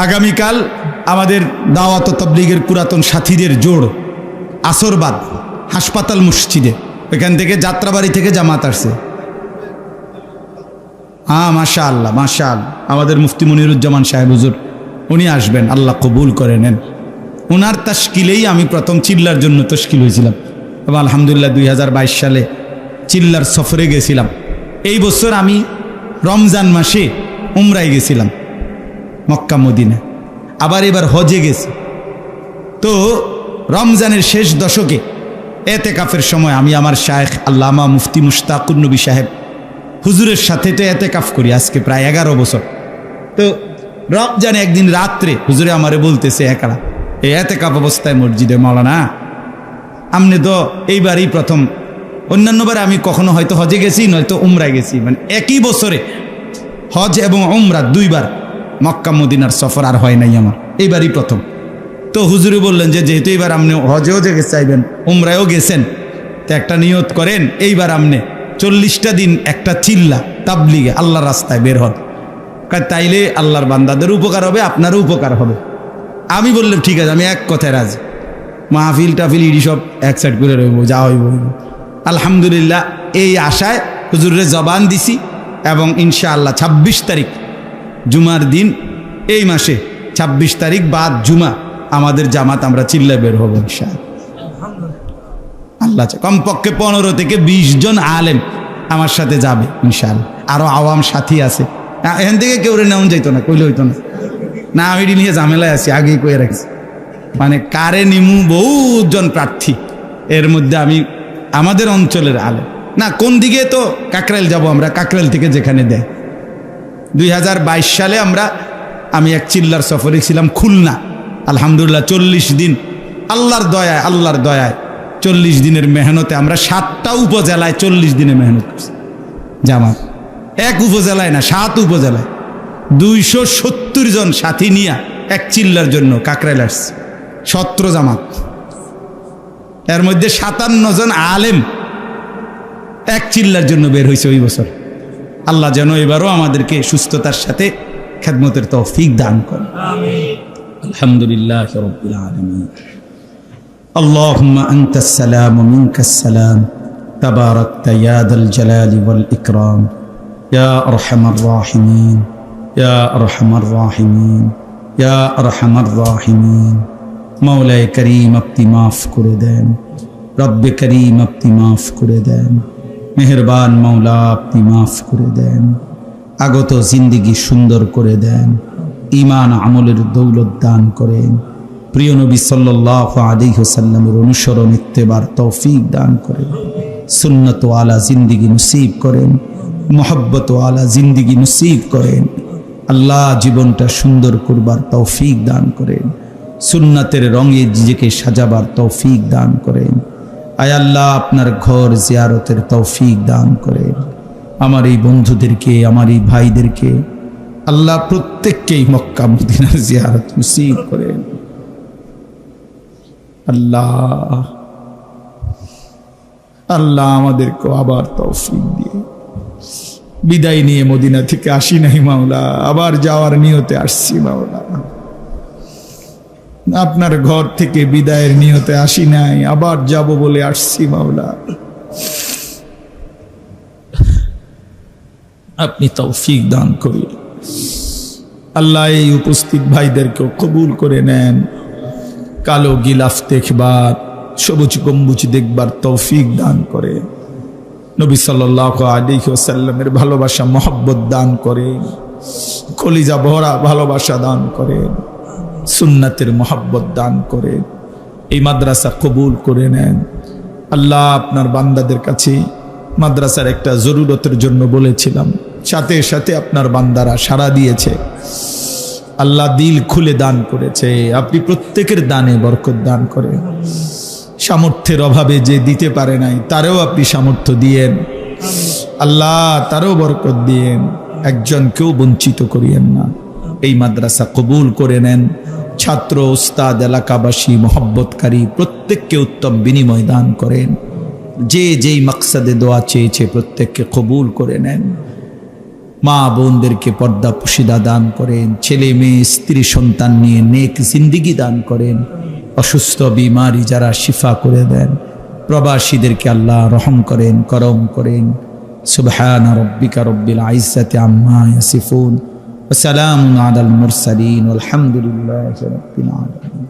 Speaker 1: আগামীকাল আমাদের দাওয়াত ও তাবলীগের পুরাতন সাথীদের জোড় আসরবাদ হাসপাতাল মসজিদে, এখান থেকে যাত্রাবাড়ি থেকে জামাত আসছে। হ্যাঁ, মাশা আল্লাহ মাশা আল্লাহ, আমাদের মুফতি মনিরুজ্জামান সাহেব হুজুর উনি আসবেন, আল্লাহ কবুল করে নেন। ওনার তাশকিলেই আমি প্রথম চিল্লার জন্য তশকিল হয়েছিলাম এবং আলহামদুলিল্লাহ 2022 সালে চিল্লার সফরে গেছিলাম। এই বছর আমি রমজান মাসে উমরায় গেছিলাম মক্কা মদিনা, আবার এবার হজে গেছি। তো রমজানের শেষ দশকে এতেকাফের সময় আমি আমার শায়েখ আল্লামা মুফতি মুশতাকুর নবী সাহেব হুজুরের সাথে তো এতেকাফ করি আজকে প্রায় 11 বছর। তো রমজানে একদিন রাত্রে হুজুরে আমারে বলতেছে একলা এই এতেকাফ অবস্থায় মসজিদে, মাওলানা আমনে তো এইবারই প্রথম, অন্যান্যবার আমি কখনো হয়তো হজে গেছি নয়তো উমরায় গেছি, মানে একই বছরে হজ এবং উমরা দুইবার মক্কা মদিনার সফর আর হয় নাই আমার, এইবারই প্রথম। তো হুজুরে বললেন যে যেহেতু এইবার আপনি হজেও যে চাইবেন উমরায়ও গেছেন, তো একটা নিয়ত করেন এইবার আপনি 40টা দিন একটা চিল্লা তাবলিগে আল্লাহর রাস্তায় বের হন, তাইলে আল্লাহর বান্দাদের উপকার হবে, আপনারও উপকার হবে। আমি বললাম ঠিক আছে, আমি এক কথায় রাজি, মাহফিল টাফিল ইডি সব এক সাইড করে রইব, যা হইব। আলহামদুলিল্লাহ এই আশায় হুজুরের জবান দিছি এবং ইনশাআল্লাহ 26 তারিখ জুমার দিন, এই মাসে 26 তারিখ বাদ জুমা আমাদের জামাত আমরা চিল্লা বের হব ইনশাআল্লাহ। আল্লাহ কমপক্ষে 15 থেকে 20 জন আলেম আমার সাথে যাবে ইনশাআল্লাহ, আরো আওয়াম সাথী আছে, এখান থেকে কেউ নেওয়া যাইতো না, কইলে হইতো না। না আমি নিয়ে ঝামেলায় আছি, আগেই কয়ে রাখছি, মানে কারে নিমু বহুজন প্রার্থী, এর মধ্যে আমি আমাদের অঞ্চলের আলেম না, কোন দিকে তো কাকরাইল যাব আমরা, কাকরাইল থেকে যেখানে দেয়। 2022 সালে আমি এক চিল্লার সফরে ছিলাম খুলনা, আলহামদুলিল্লাহ 40 দিন আল্লাহর দয়ায় 40 দিনের মেহনতে আমরা 7টা উপজেলায় 40 দিনে মেহনত করছি জামাত, এক উপজেলায় না 7 উপজেলায় 270 জন সাথী নিয়ে এক চিল্লার জন্য কাকরাইল আসছে, 17 জামাত, এর মধ্যে 57 জন আলেম এক চিল্লার জন্য বের হয়েছে ওই বছর। আল্লাহ যেন এবারও আমাদেরকে সুস্থতার সাথে খেদমতের তৌফিক দান করেন, আমিন। আলহামদুলিল্লাহ রাব্বিল আলামিন। আল্লাহুম্মা আনতাস সালাম ওয়া মিনকাস সালাম, তাবারাকতা ইয়া যাল জালালি ওয়াল ইকরাম, ইয়া আরহামার রাহিমিন, ইয়া আরহামার রাহিমিন, ইয়া আরহামার রাহিমিন। মাওলায়ে করিম আপনি মাফ করে দেন, রব্বে করিম আপনি মাফ করে দেন, মেহেরবান মাওলা আপনি মাফ করে দেন, আগত জিন্দিগি সুন্দর করে দেন, ঈমান আমলের দৌলত দান করেন, প্রিয় নবী সাল্লাল্লাহু আলাইহি ওয়াসাল্লামের অনুসরণ ইত্তেবার তৌফিক দান করেন, সুন্নত ওয়ালা জিন্দিগি নসিব করেন, মোহব্বত ওয়ালা জিন্দিগি নসিব করেন। আল্লাহ জীবনটা সুন্দর করবার তৌফিক দান করেন, সুন্নাতের রঙে নিজেকে সাজাবার তৌফিক দান করেন। আয় আল্লাহ আপনার ঘর জিয়ারতের তৌফিক দান করেন। আমার এই বন্ধুদেরকে, আমার এই ভাইদেরকে আল্লাহ প্রত্যেককেই মক্কা মদিনার জিয়ারত নসিব করেন। আল্লাহ আল্লাহ আমাদেরকে আবার তৌফিক দিয়ে বিদায় নিয়ে মদিনা থেকে আসি নাই মাওলা, আবার যাওয়ার নিয়তে আসছি মাওলা, আপনার ঘর থেকে বিদায়ের নিয়তে আসি নাই, আবার যাব বলে আসছি মাওলা। আপনি তৌফিক দান করুন আল্লাহ। এই উপস্থিত ভাইদেরকেও কবুল করে নেন, কালো গিলাফ দেখবার, সবুজ গম্বুজ দেখবার তৌফিক দান করে, নবী সাল্লাল্লাহু আলাইহি ওয়াসাল্লামের ভালোবাসা মহব্বত দান করেন, কলিজা ভরা ভালোবাসা দান করেন, সুন্নাতের মহব্বত দান করেন। এই মাদ্রাসা কবুল করে নেন আল্লাহ। আপনার বান্দাদের কাছে মাদ্রাসার একটা জরুরতের জন্য বলেছিলাম, সাথে সাথে আপনার বান্দারা সাড়া দিয়েছে। আল্লাহ দিল খুলে দান করেছে, আপনি প্রত্যেকের দানে বরকত দান করেন। সামর্থ্যের অভাবে যে দিতে পারে নাই তারও আপনি সামর্থ্য দিয়েন আল্লাহ, তারও বরকত দিয়েন। একজনকেও বঞ্চিত করিয়েন না। এই মাদ্রাসা কবুল করে নেন। ছাত্র, উস্তাদ, এলাকাবাসী, মহব্বতকারী প্রত্যেককে উত্তম বিনিময় দান করেন। যে যেই মাকসাদে দোয়া চেয়েছে প্রত্যেককে কবুল করে নেন। মা বোনদেরকে পর্দা পুশিদা দান করেন। ছেলে মেয়ে স্ত্রী সন্তান নিয়ে নেক জিন্দিগি দান করেন। অসুস্থ বিমারি যারা শিফা করে দেন। প্রবাসীদেরকে আল্লাহ রহম করেন, করম করেন। সুবহান রাব্বিকা রব্বিল ইজ্জাতি আম্মা ইয়াসিফুন ওয়া সালামুন আলাল মুরসালিন ওয়ালহামদুলিল্লাহি রাব্বিল আলামিন।